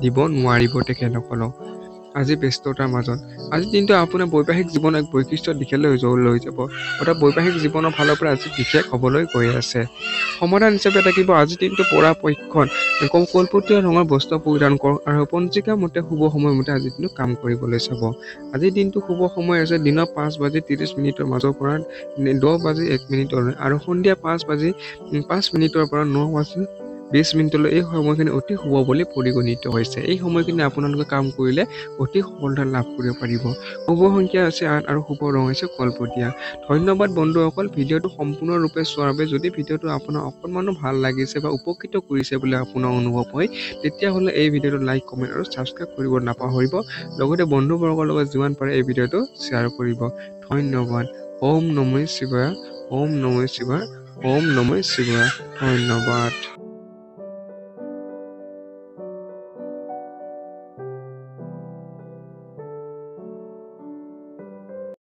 দিব নোৱাৰিব তেখেতসকলক আজি ব্যস্ততাৰ মাজত। আজিৰ দিনটো আপোনাৰ বৈবাহিক জীৱন এক বৈশিষ্ট্য দিশলৈ লৈ যাব। অৰ্থাৎ বৈবাহিক জীৱনৰ ফালৰ পৰা আজি বিশেষ হ'বলৈ গৈ আছে। সমাধান হিচাপে থাকিব আজিৰ দিনটো পৰাপক্ষত কলপতীয়া ৰঙৰ বস্ত্ৰ পৰিধান কৰক আৰু পঞ্জিকাৰ মতে শুভ সময় মতে আজিৰ দিনটো কাম কৰিবলৈ চাব। আজিৰ দিনটো শুভ সময় আছে দিনৰ 5:30 মাজৰ পৰা 10:01 আৰু সন্ধিয়া 5:05 পৰা 9:20 এই সময়খিনি অতি শুভ বুলি পৰিগণিত হৈছে। এই সময়খিনি আপোনালোকে কাম কৰিলে অতি সফলতা লাভ কৰিব পাৰিব। শুভ সংখ্যা আছে 8 আৰু শুভ ৰং হৈছে কলপতীয়া। ধন্যবাদ বন্ধুসকল ভিডিঅ'টো সম্পূৰ্ণৰূপে চোৱাৰ বাবে। যদি ভিডিঅ'টো আপোনাৰ অকণমানো ভাল লাগিছে বা উপকৃত কৰিছে বুলি আপোনাৰ অনুভৱ হয় তেতিয়াহ'লে এই ভিডিঅ'টো লাইক কমেণ্ট আৰু ছাবস্ক্ৰাইব কৰিব নাপাহৰিব। লগতে বন্ধুবৰ্গৰ লগত যিমান পাৰে এই ভিডিঅ'টো শ্বেয়াৰ কৰিব। ধন্যবাদ। ওম নমঃ শিৱায়, ওম নমঃ শিৱায়, ওম নমঃ শিৱায়। ধন্যবাদ।